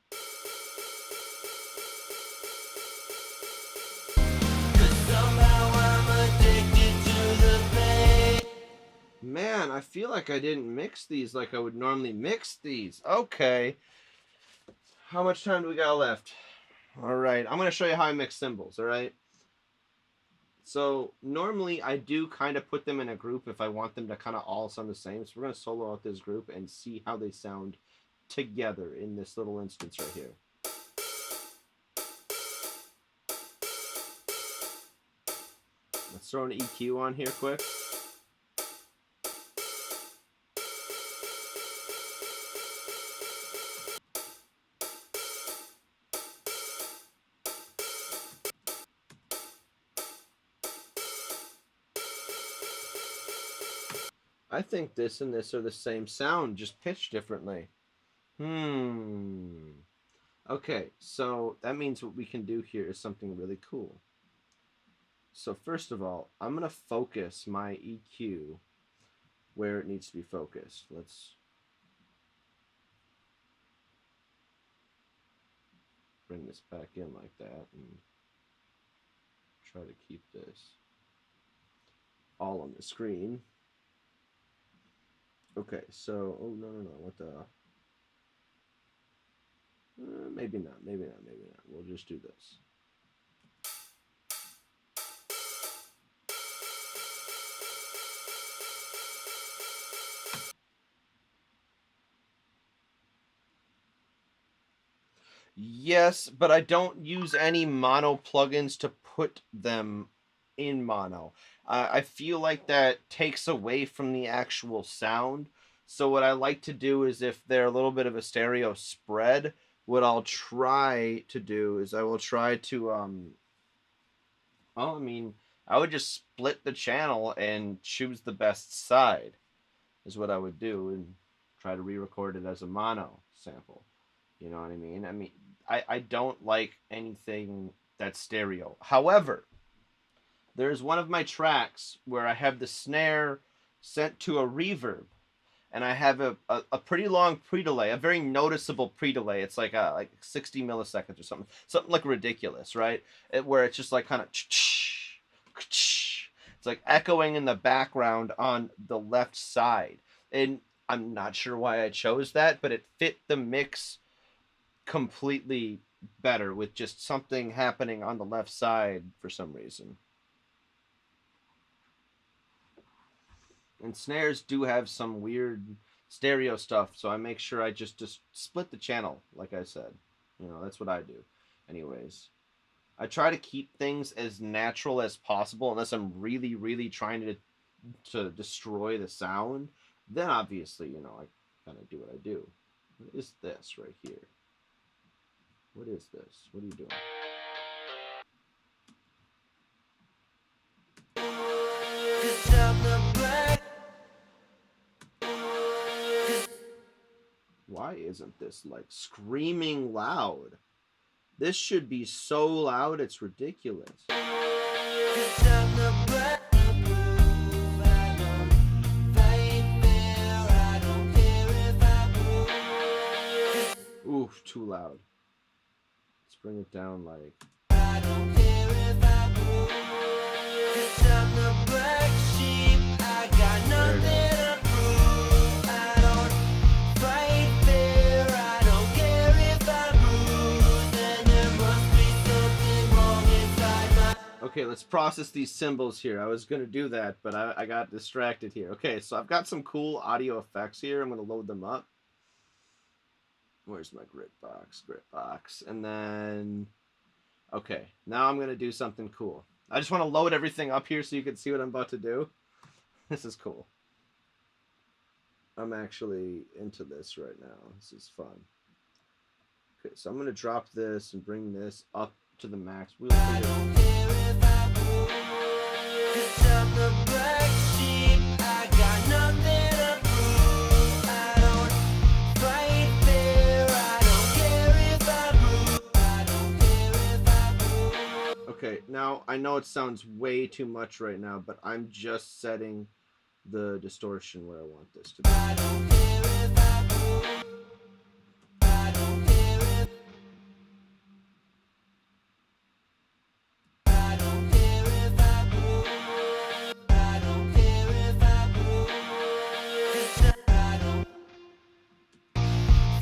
A: Man, I feel like I didn't mix these like I would normally mix these. Okay. How much time do we got left? All right. I'm going to show you how I mix cymbals, all right? So normally I do kind of put them in a group if I want them to kind of all sound the same. So we're going to solo out this group and see how they sound together in this little instance right here. Let's throw an EQ on here quick. I think this and this are the same sound, just pitched differently. Okay, so that means what we can do here is something really cool. So first of all, I'm going to focus my EQ where it needs to be focused. Let's bring this back in like that and try to keep this all on the screen. Okay, so, oh, no, what the, maybe not. We'll just do this. Yes, but I don't use any mono plugins to put them in mono. I feel like that takes away from the actual sound. So what I like to do is if they're a little bit of a stereo spread, what I'll try to do is I will try to well, I mean, I would just split the channel and choose the best side is what I would do and try to re-record it as a mono sample. You know what I mean? I don't like anything that's stereo. However, there's one of my tracks where I have the snare sent to a reverb, and I have a pretty long pre-delay, a very noticeable pre-delay. It's like 60 milliseconds or something like ridiculous, right? Where it's just like kind of it's like echoing in the background on the left side. And I'm not sure why I chose that, but it fit the mix completely better with just something happening on the left side for some reason. And snares do have some weird stereo stuff, so I make sure I just split the channel, like I said. That's what I do. Anyways, I try to keep things as natural as possible unless I'm really, really trying to destroy the sound. Then obviously, I kind of do what I do. What is this right here? What is this? What are you doing? Why isn't this like screaming loud? This should be so loud, it's ridiculous. Oof, too loud. Let's bring it down like. I don't care if I prove, 'cause I'm the black sheep. I got nothing to prove. I don't fight fair. I don't care if I bruise. And there must be something wrong inside my. Okay, let's process these symbols here. I was gonna do that, but I got distracted here. Okay, so I've got some cool audio effects here. I'm gonna load them up. Where's my grit box? Grit box. And then, okay, now I'm going to do something cool. I just want to load everything up here so you can see what I'm about to do. This is cool. I'm actually into this right now. This is fun. Okay, so I'm going to drop this and bring this up to the max. We'll I don't care if I move, 'cause I'm the black sheep. I got nothing to prove. I don't fight fair. I don't care if I move. I don't care if I move. Okay, now I know it sounds way too much right now, but I'm just setting the distortion where I want this to be. I don't care if I move. I don't care if I don't care if I move. I don't care if I move. 'Cause I don't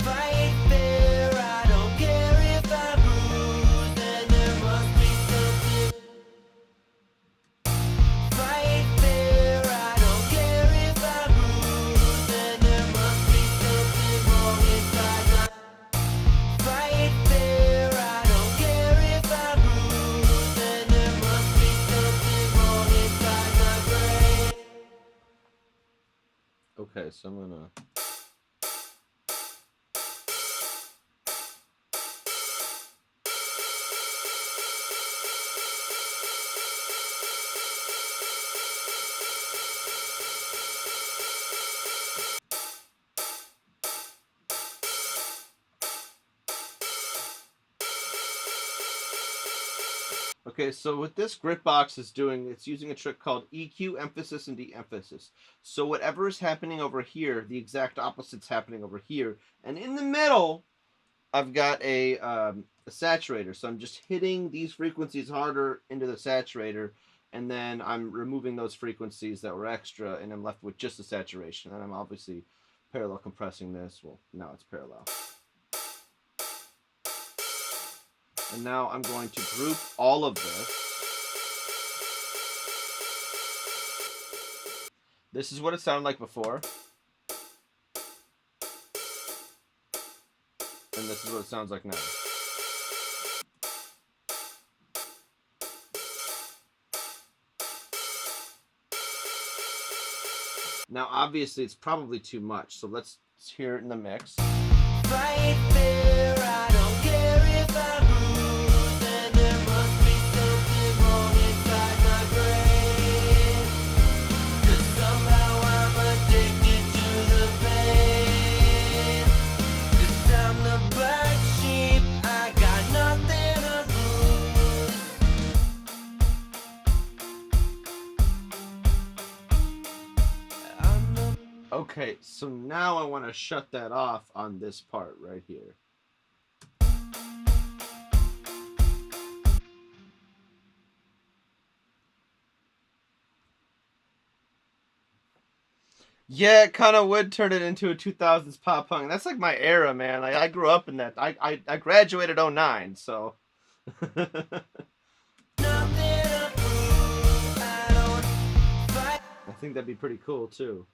A: fight fair. I don't care if I bruise. And there must be something. Fight fair. I don't care if I bruise. And there must be something wrong inside my. Fight fair. I don't care if I bruise. And there must be something wrong inside my brain. Okay, so I'm gonna. Okay, so what this grit box is doing, it's using a trick called EQ, emphasis, and de-emphasis. So whatever is happening over here, the exact opposite's happening over here. And in the middle, I've got a saturator. So I'm just hitting these frequencies harder into the saturator, and then I'm removing those frequencies that were extra, and I'm left with just the saturation. And I'm obviously parallel compressing this. Well, now it's parallel. And now I'm going to group all of this. This is what it sounded like before. And this is what it sounds like now. Now, obviously, it's probably too much, so let's hear it in the mix. Right there, I don't care if I bruise, and there must be something wrong inside my brain. 'Cause somehow I'm addicted to the pain. 'Cause I'm the black sheep, I got nothing to lose. Okay, so now I want to shut that off on this part right here. Yeah, it kind of would turn it into a 2000s pop punk. That's like my era, man. Like, I grew up in that. I graduated 09, so. I think that'd be pretty cool, too.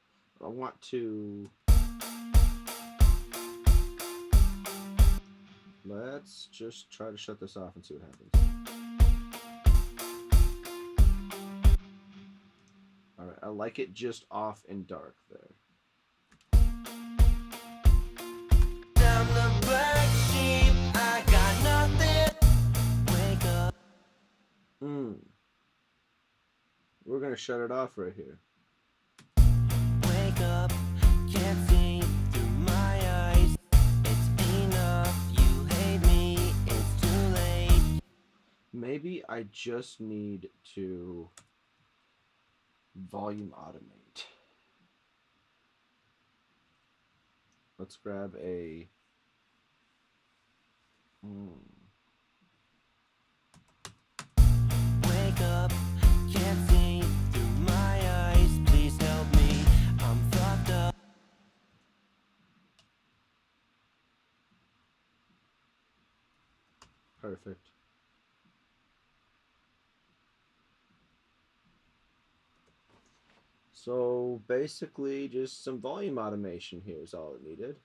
A: I want to. Let's just try to shut this off and see what happens. Alright, I like it just off and dark there. I'm the black sheep, I got nothing. Wake up. We're gonna shut it off right here. Wake up, can't see through my eyes. Maybe I just need to volume automate. Let's grab a...
C: Wake up, can't see through my eyes. Please help me, I'm fucked up.
A: Perfect. So basically just some volume automation here is all it needed.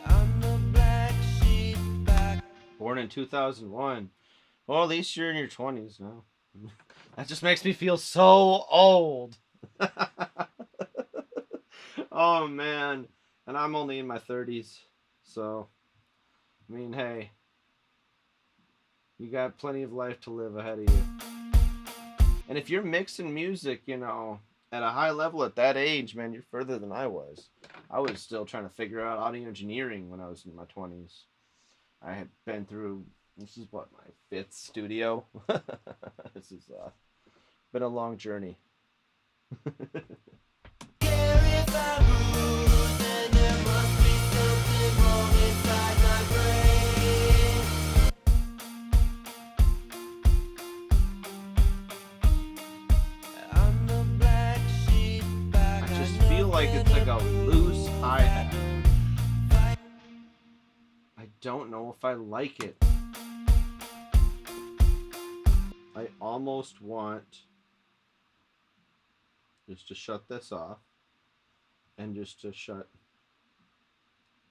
C: On the black sheep back.
A: Born in 2001. Well, at least you're in your 20s now. That just makes me feel so old. Oh man. And I'm only in my 30s. So, I mean, hey, you got plenty of life to live ahead of you. And if you're mixing music, you know, at a high level at that age, man, you're further than I was. I was still trying to figure out audio engineering when I was in my 20s. I had been through, this is what, my fifth studio? This has been a long journey.
C: If I lose, then there must be something wrong inside my brain. On the black sheep back.
A: I just feel like it's like a loose hi-hat. I don't know if I like it. I almost want just to shut this off and just to shut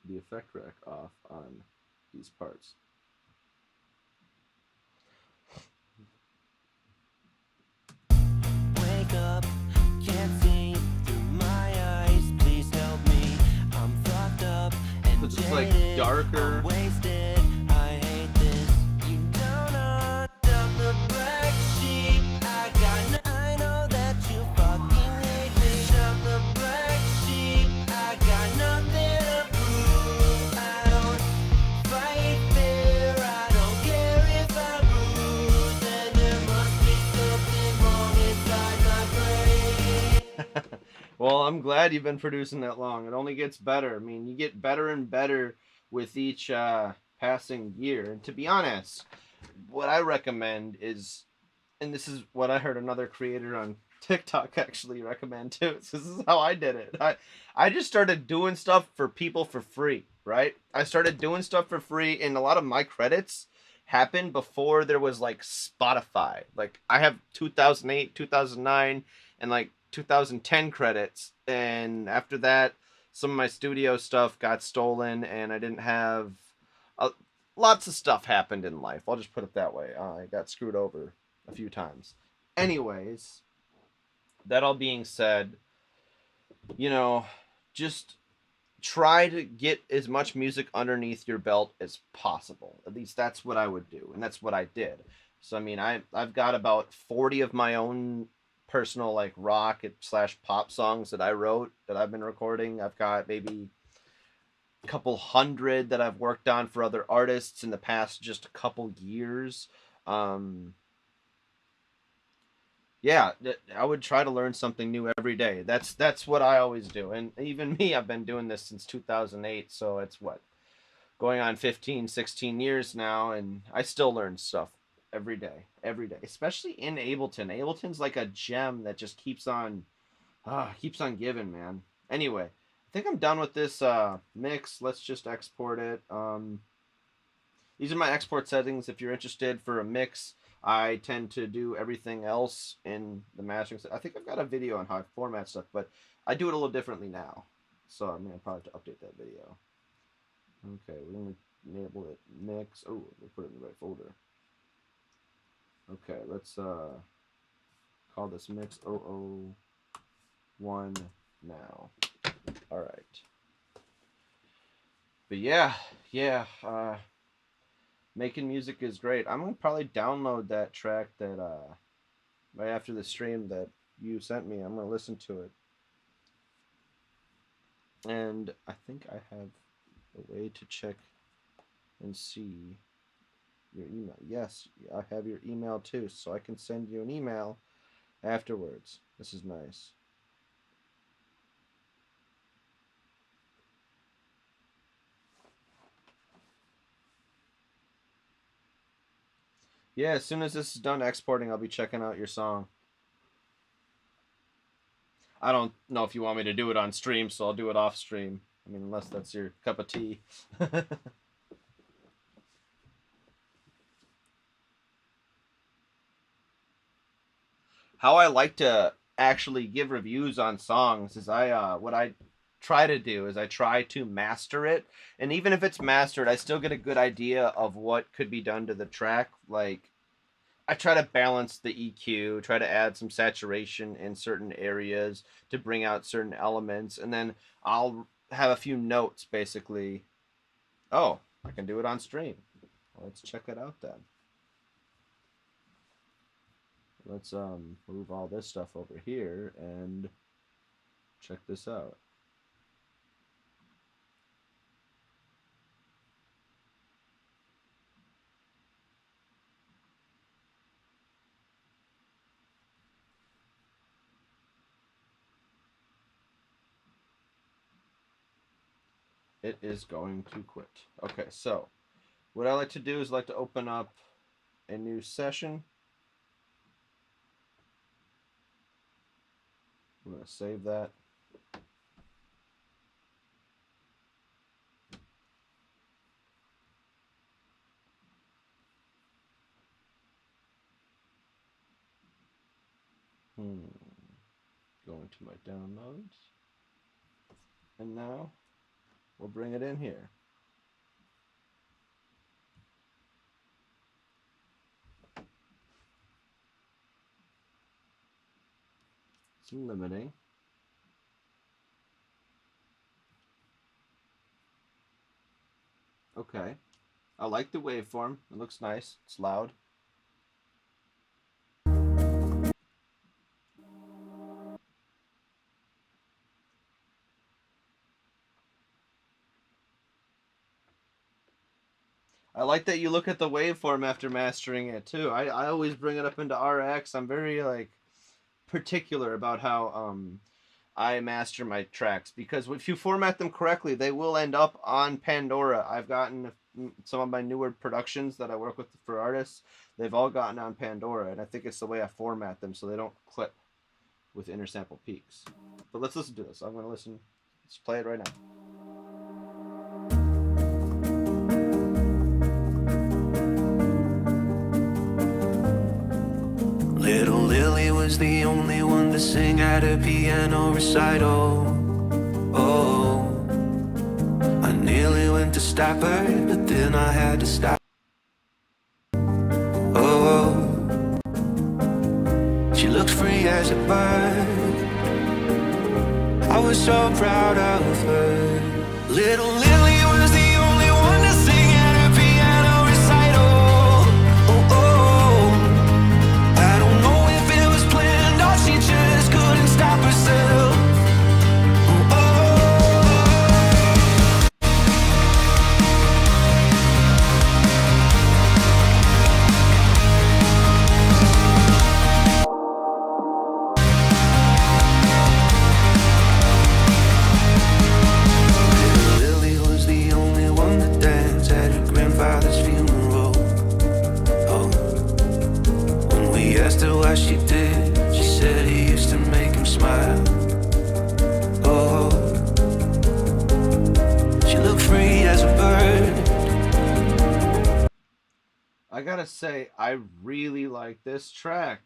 A: the effect rack off on these parts.
C: Wake up, can't see through my eyes. Please help me, I'm fucked up and
A: Because it's like
C: jaded.
A: darker.
C: I'm wasted, I hate this. You don't know, I'm the black sheep. I know that you fucking hate me. I'm the black sheep. I got nothing to prove. I don't fight fair. I don't care if I lose. And there must be something wrong inside my brain.
A: Well, I'm glad you've been producing that long. It only gets better. I mean, you get better and better with each passing year. And to be honest, what I recommend is, and this is what I heard another creator on TikTok actually recommend too. This is how I did it. I just started doing stuff for people for free, right? I started doing stuff for free, and a lot of my credits happened before there was like Spotify. Like I have 2008, 2009, and like 2010 credits, and after that, some of my studio stuff got stolen, and I didn't have. Lots of stuff happened in life. I'll just put it that way. I got screwed over a few times. Anyways, that all being said, you know, just try to get as much music underneath your belt as possible. At least that's what I would do, and that's what I did. So I mean, I've got about 40 of my own personal like rock slash pop songs that I wrote that I've been recording. I've got maybe a couple hundred that I've worked on for other artists in the past just a couple years. Um, yeah, I would try to learn something new every day. That's what I always do. And even me, I've been doing this since 2008, so it's what, going on 15, 16 years now, and I still learn stuff every day, especially in Ableton. Ableton's like a gem that just keeps on giving, man. Anyway, I think I'm done with this mix. Let's just export it. These are my export settings. If you're interested for a mix, I tend to do everything else in the mastering. I think I've got a video on how I format stuff, but I do it a little differently now. So I'm gonna probably have to update that video. Okay, we're gonna enable it mix. Oh, we'll put it in the right folder. Okay, let's call this mix 001 now. All right. But yeah, making music is great. I'm gonna probably download that track that right after the stream that you sent me. I'm gonna listen to it. And I think I have a way to check and see your email. Yes, I have your email too, so I can send you an email afterwards. This is nice. Yeah, as soon as this is done exporting, I'll be checking out your song. I don't know if you want me to do it on stream, so I'll do it off stream. I mean, unless that's your cup of tea. How I like to actually give reviews on songs is what I try to do is I try to master it, and even if it's mastered, I still get a good idea of what could be done to the track. Like I try to balance the EQ, try to add some saturation in certain areas to bring out certain elements, and then I'll have a few notes basically. Oh, I can do it on stream. Well, let's check it out then. Let's move all this stuff over here and check this out. It is going to quit. Okay, so what I like to do is I like to open up a new session. I'm going to save that. Go into my downloads. And now we'll bring it in here. It's limiting. Okay. I like the waveform. It looks nice. It's loud. I like that you look at the waveform after mastering it too. I always bring it up into RX. I'm very like particular about how I master my tracks because if you format them correctly, they will end up on Pandora. I've gotten some of my newer productions that I work with for artists. They've all gotten on Pandora, and I think it's the way I format them so they don't clip with intersample peaks. But let's listen to this. I'm going to listen. Let's play it right now.
C: Little Lily was the only one to sing at a piano recital. Oh, I nearly went to stop her, but then I had to stop. Oh, she looked free as a bird. I was so proud of her. Little Lily was the only one to sing at a piano recital. Oh, oh. I don't know if it was planned or she just couldn't stop herself. Oh, Little Lily was the only one to dance at her grandfather's funeral. Oh. When we asked her why she did, she said he used to make him smile. Oh, she looked free as a bird.
A: I gotta say, I really like this track.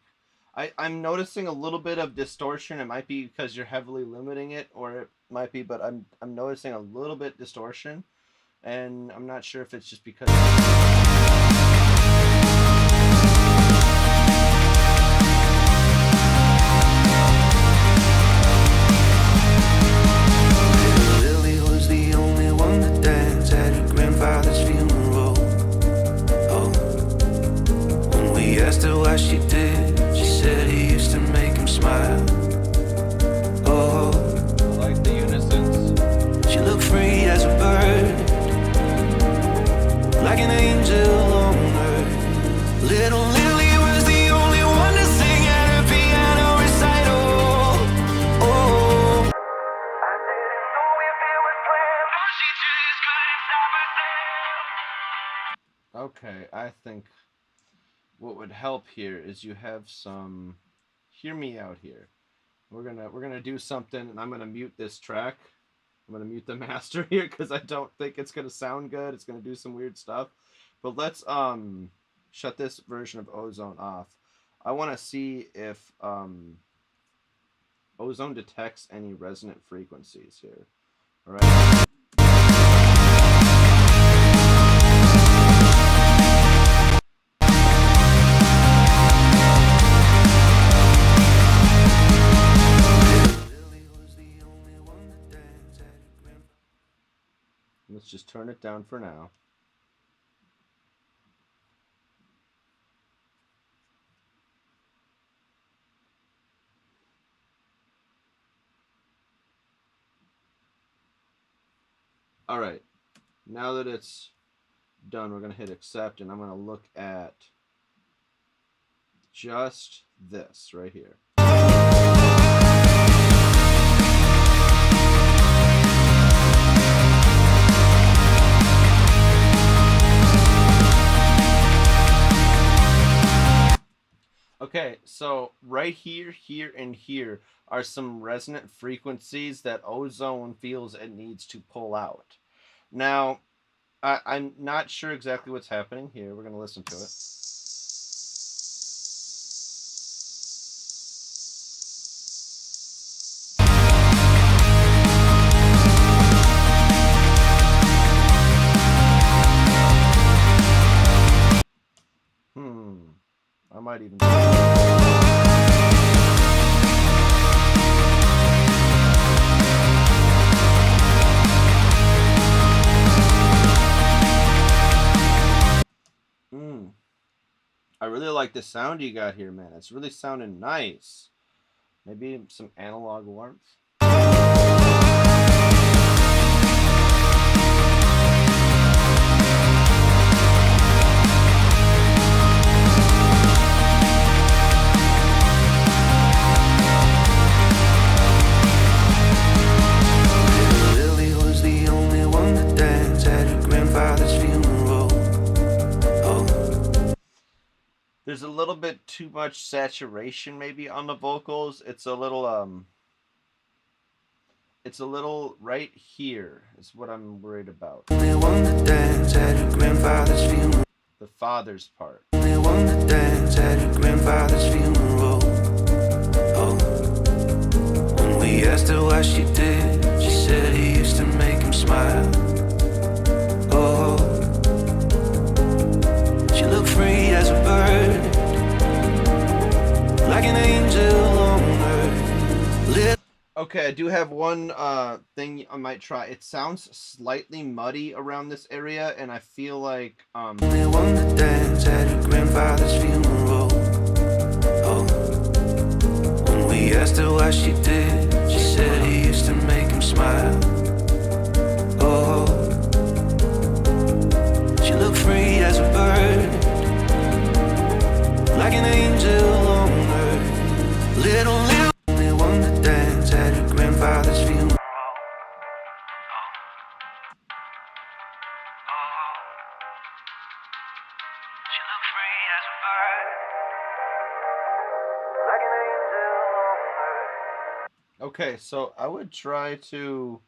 A: I'm noticing a little bit of distortion. It might be because you're heavily limiting it, or it might be, but I'm noticing a little bit distortion, and I'm not sure if it's just because.
C: Little Lily was the only one to dance at her grandfather's funeral. Oh, when we asked her why she did, she said he used to make him smile. Oh,
A: I like the unisons.
C: like an angel on earth. Little Lily was the only one to sing at her piano recital. Oh, I didn't know if it was planned, or she just couldn't stop herself.
A: Okay, I think what would help here is you have some. Hear me out here. We're gonna do something, and I'm gonna mute this track. I'm gonna mute the master here because I don't think it's gonna sound good. It's gonna do some weird stuff. But let's shut this version of Ozone off. I want to see if Ozone detects any resonant frequencies here. All right. Let's just turn it down for now. All right, now that it's done, we're gonna hit accept, and I'm gonna look at just this right here. Okay, so right here, here, and here are some resonant frequencies that Ozone feels it needs to pull out. Now, I'm not sure exactly what's happening here. We're going to listen to it. I might even... I really like the sound you got here, man. It's really sounding nice. Maybe some analog warmth. There's a little bit too much saturation maybe on the vocals. It's a little right here is what I'm worried about. The father's part. When we asked her why she did, she said he used to make him smile. Oh, she looked free as a bird, like an angel on earth. Okay, I do have one thing I might try. It sounds slightly muddy around this area, and I feel like they won the dance at her grandfather's funeral. Oh, when we asked her why she did, she said he used to make him smile. Oh, she looked free as a bird, like an angel on earth. Little they won the dance at her grandfather's funeral. She looked free as a bird, like an angel on earth. Okay, so I would try to.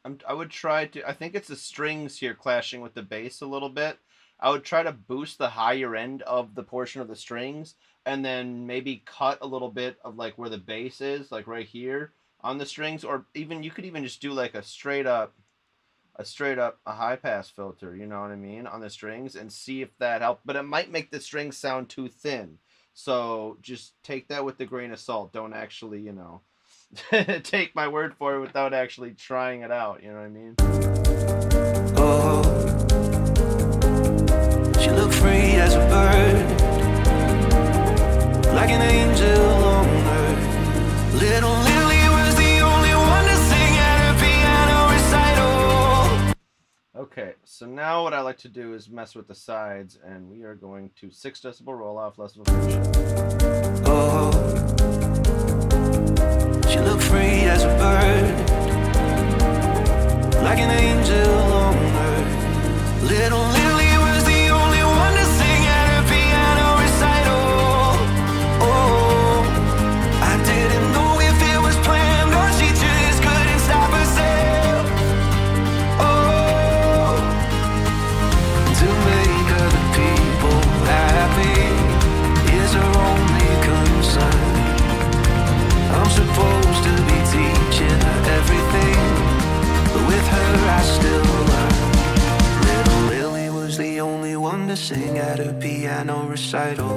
A: I think it's the strings here clashing with the bass a little bit. I would try to boost the higher end of the portion of the strings, and then maybe cut a little bit of like where the bass is, like right here on the strings, or even you could even just do like a straight up high pass filter, you know what I mean, on the strings, and see if that helps. But it might make the strings sound too thin, so just take that with a grain of salt. Don't actually, you know, take my word for it without actually trying it out, you know what I mean? Oh, she looked free as a bird, like an angel on earth. Little Lily was the only one to sing at her piano recital. Okay, so now what I like to do is mess with the sides, and we are going to 6 decibel roll off, less of a friction.
C: Oh, she looked free as a bird, like an angel on earth. Little Lily was the only one to sing at her piano recital. Oh, I didn't know if it was planned or she just couldn't stop herself. Oh, to make other people happy is her only concern. I'm supposed to be teaching her everything, but with her I still learn. Little Lily was the only one to sing at her piano recital.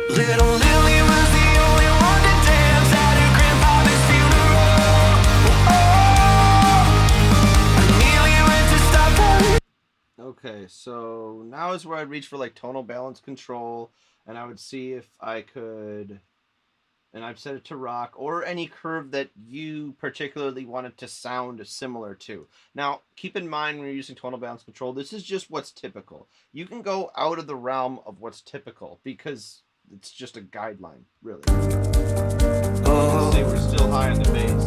C: Little Lily was the only one to dance at her grandfather's funeral. Oh, I nearly went to stop her.
A: Okay, so now is where I'd reach for like tonal balance control, and I would see if I could, and I've set it to rock, or any curve that you particularly wanted to sound similar to. Now, keep in mind when you're using tonal balance control, this is just what's typical. You can go out of the realm of what's typical, because it's just a guideline, really.
C: Oh,
A: See, we're still high on the bass.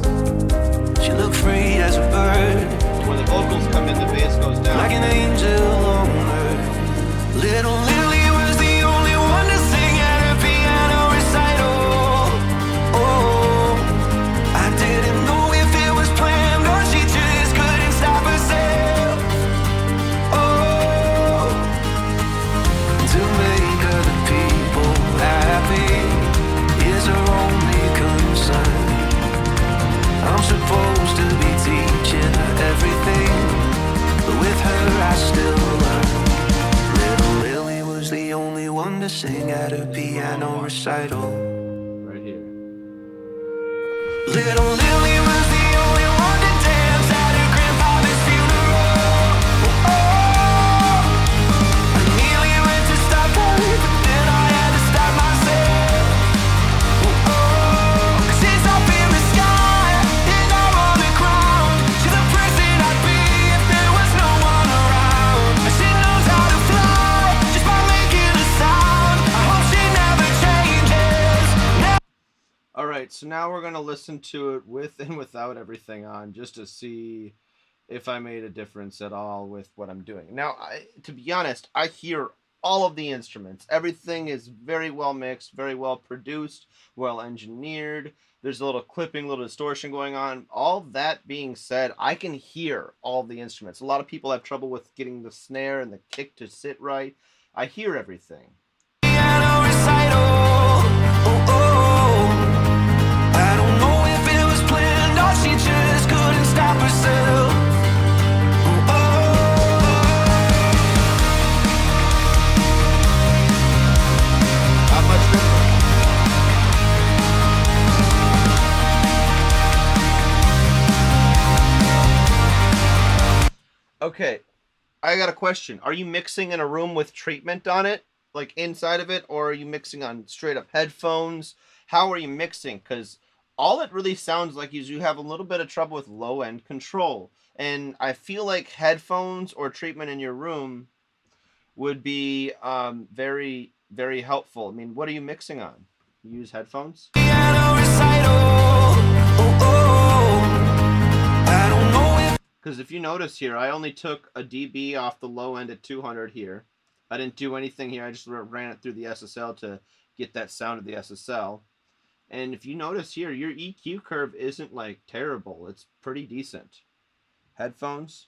C: she looked free as a bird,
A: When the vocals come in, the bass goes down.
C: like an angel on earth. Little Lily was the only one to sing at her piano recital. Oh, I didn't know if it was planned or she just couldn't stop herself. Oh, to make other people happy is her only concern. I'm supposed to be teaching her everything, but with her I still learn. Little Lily was the only one to sing at her piano recital.
A: Right here.
C: Little Lily was the only one to dance at her grandfather's funeral. Oh, I nearly went to stop her, but then I had to stop myself. Oh, 'cause she's up in the sky and I'm on the ground. She's the person I'd be if there was no one around. And she knows how to fly just by making a sound. I hope she never changes.
A: All right, so now we're going to listen to it with and without everything on, just to see if I made a difference at all with what I'm doing. Now, to be honest, I hear all of the instruments. Everything is very well mixed, very well produced, well engineered. There's a little clipping, a little distortion going on. All that being said, I can hear all the instruments. A lot of people have trouble with getting the snare and the kick to sit right. I hear everything.
C: Piano recital. Oh, oh. I don't know if it was planned or she just couldn't stop herself. Oh, oh.
A: Not much different. Okay, I got a question. Are you mixing in a room with treatment on it, like inside of it, or are you mixing on straight up headphones? How are you mixing? Because all it really sounds like is you have a little bit of trouble with low end control. And I feel like headphones or treatment in your room would be very, very helpful. I mean, what are you mixing on? You use headphones?
C: Piano recital. Oh, oh. I don't know if
A: Because if you notice here, I only took a dB off the low end at 200 here. I didn't do anything here. I just ran it through the SSL to get that sound of the SSL. And if you notice here, your EQ curve isn't like terrible. It's pretty decent. Headphones.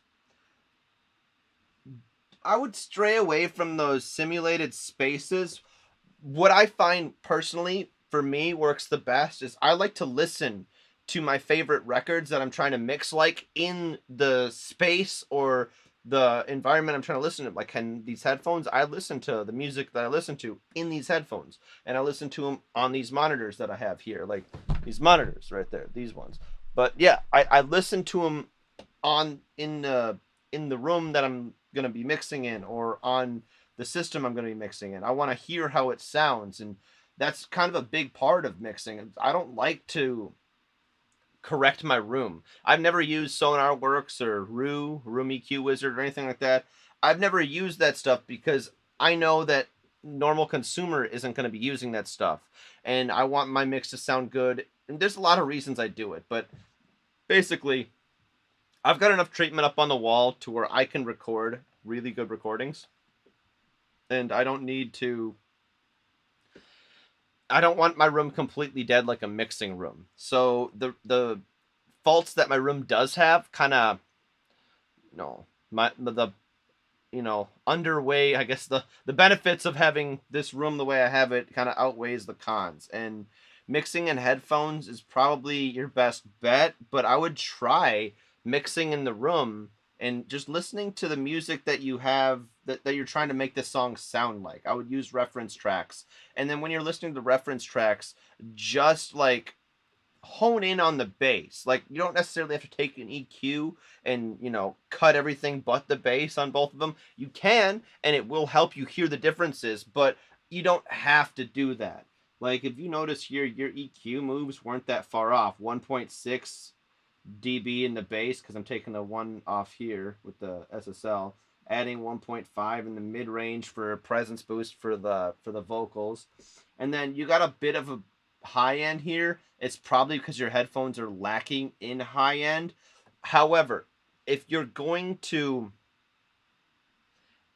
A: I would stray away from those simulated spaces. What I find personally, for me, works the best is I like to listen to my favorite records that I'm trying to mix, like in the space or the environment I'm trying to listen to. Like in these headphones, I listen to the music that I listen to in these headphones, and I listen to them on these monitors that I have here, like these monitors right there, these ones. But yeah, I listen to them on in the room that I'm gonna be mixing in, or on the system I'm gonna be mixing in. I want to hear how it sounds, and that's kind of a big part of mixing. I don't like to correct my room. I've never used SonarWorks or Room EQ Wizard or anything like that. I've never used that stuff because I know that normal consumer isn't going to be using that stuff, and I want my mix to sound good. And there's a lot of reasons I do it, but basically, I've got enough treatment up on the wall to where I can record really good recordings, and I don't need to. I don't want my room completely dead like a mixing room. So the faults that my room does have kind of, the underweigh, I guess the benefits of having this room the way I have it kind of outweighs the cons. And mixing in headphones is probably your best bet, but I would try mixing in the room and just listening to the music that you have that you're trying to make this song sound like. I would use reference tracks. And then when you're listening to reference tracks, just like hone in on the bass. Like, you don't necessarily have to take an EQ and, cut everything but the bass on both of them. You can, and it will help you hear the differences, but you don't have to do that. Like, if you notice here, your EQ moves weren't that far off. 1.6 dB in the bass, because I'm taking the one off here with the SSL, adding 1.5 in the mid-range for presence boost for the vocals. And then you got a bit of a high end here. It's probably because your headphones are lacking in high end. However, if you're going to,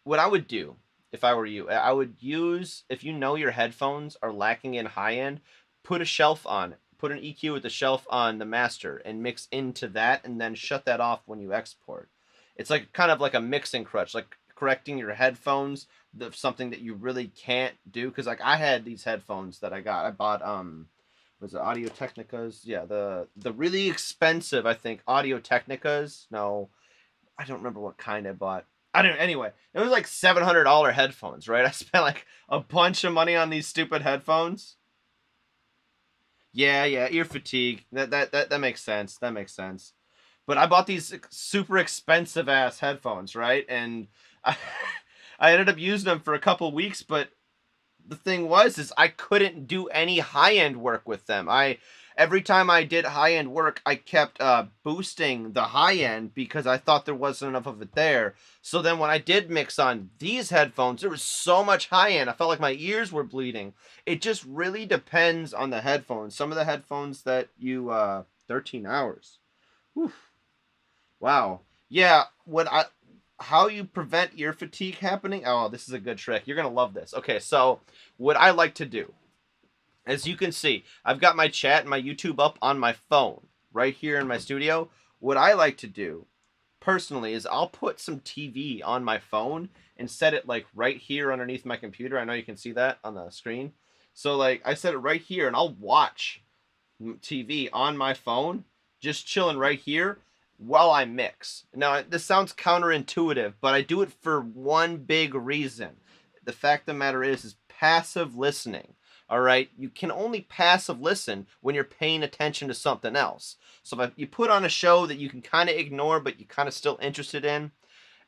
A: what I would do if I were you, I would use, if you know your headphones are lacking in high end, put a shelf on it. Put an EQ with the shelf on the master and mix into that, and then shut that off when you export. It's like kind of like a mixing crutch, like correcting your headphones, something that you really can't do. Because like I had these headphones that I bought was it Audio Technicas? Yeah, the really expensive, I think, Audio Technicas. No, I don't remember what kind I bought. I don't know. Anyway, it was like $700 headphones, right? I spent like a bunch of money on these stupid headphones. Yeah, ear fatigue. That makes sense. That makes sense. But I bought these super expensive ass headphones, right? And I ended up using them for a couple weeks, but the thing is I couldn't do any high-end work with them. Every time I did high-end work, I kept boosting the high-end because I thought there wasn't enough of it there. So then when I did mix on these headphones, there was so much high-end. I felt like my ears were bleeding. It just really depends on the headphones. Some of the headphones that you 13 hours. Whew. Wow. Yeah, how you prevent ear fatigue happening? Oh, this is a good trick. You're going to love this. Okay, so what I like to do, as you can see, I've got my chat and my YouTube up on my phone right here in my studio. What I like to do personally is I'll put some TV on my phone and set it like right here underneath my computer. I know you can see that on the screen. So like I set it right here and I'll watch TV on my phone, just chilling right here while I mix. Now, this sounds counterintuitive, but I do it for one big reason. The fact of the matter is passive listening. All right, you can only passive listen when you're paying attention to something else. So if you put on a show that you can kind of ignore, but you're kind of still interested in,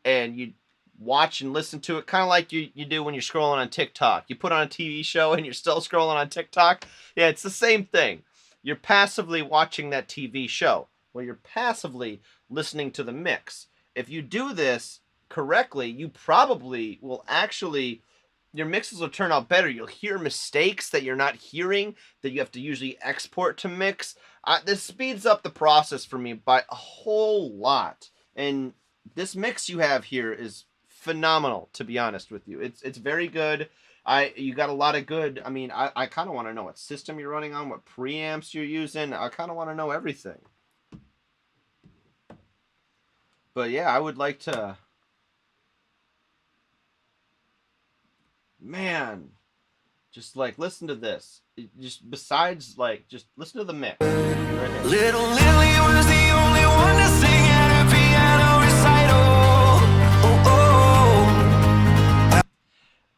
A: and you watch and listen to it, kind of like you do when you're scrolling on TikTok. You put on a TV show and you're still scrolling on TikTok. Yeah, it's the same thing. You're passively watching that TV show. Well, you're passively listening to the mix. If you do this correctly, you probably will actually, your mixes will turn out better. You'll hear mistakes that you're not hearing that you have to usually export to mix. This speeds up the process for me by a whole lot. And this mix you have here is phenomenal, to be honest with you. It's very good. You got a lot of good. I mean, I kind of want to know what system you're running on, what preamps you're using. I kind of want to know everything. But yeah, I would like to. Man, just like listen to this. Just besides, like, just listen to the mix. Right.
C: Little Lily was the only one to sing at her piano recital. Oh, oh.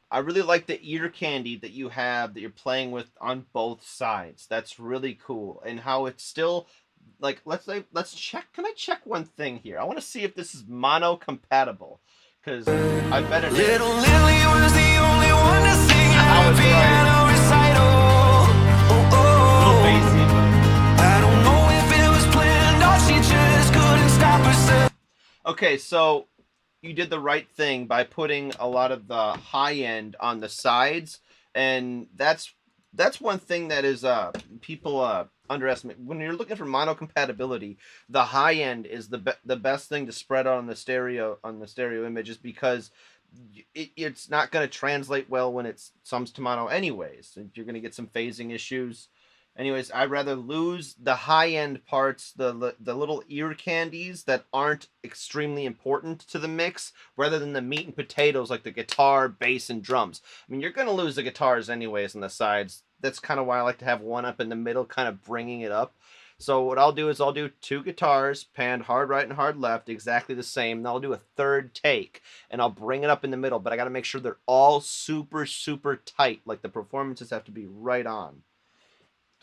A: I really like the ear candy that you have that you're playing with on both sides. That's really cool, and how it's still. Like, let's check. Can I check one thing here? I want to see if this is mono compatible, because I bet it is.
C: Little Lily was the only one to sing at her piano recital. Oh, oh.
A: A little bassy, but
C: I don't know if it was
A: Okay, so you did the right thing by putting a lot of the high end on the sides, and that's one thing that is people underestimate when you're looking for mono compatibility. The high end is the best thing to spread on the stereo images because it's not going to translate well when it's sums to mono anyways. You're going to get some phasing issues. Anyways, I'd rather lose the high end parts, the little ear candies that aren't extremely important to the mix, rather than the meat and potatoes like the guitar, bass, and drums. I mean, you're gonna lose the guitars anyways on the sides. That's kind of why I like to have one up in the middle, kind of bringing it up. So what I'll do is I'll do two guitars, panned hard right and hard left, exactly the same. Then I'll do a third take, and I'll bring it up in the middle. But I got to make sure they're all super super tight. Like the performances have to be right on.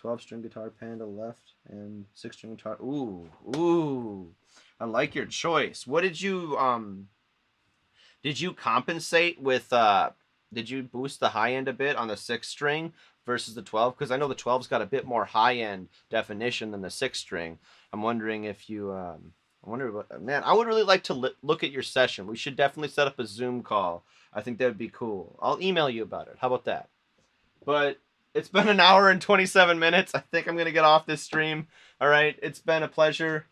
A: 12-string guitar pan to left and 6-string guitar. Ooh, ooh. I like your choice. What did you compensate with did you boost the high end a bit on the 6 string versus the 12? Because I know the 12's got a bit more high end definition than the 6 string. I'm wondering if you I wonder what, man, I would really like to look at your session. We should definitely set up a Zoom call. I think that would be cool. I'll email you about it. How about that? But it's been an hour and 27 minutes. I think I'm going to get off this stream. All right. It's been a pleasure.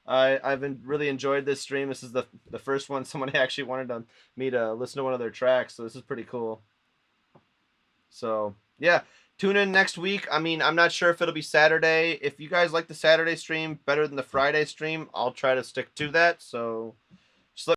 A: I've really enjoyed this stream. This is the first one someone actually wanted me to listen to one of their tracks. So this is pretty cool. So, yeah. Tune in next week. I mean, I'm not sure if it'll be Saturday. If you guys like the Saturday stream better than the Friday stream, I'll try to stick to that. So,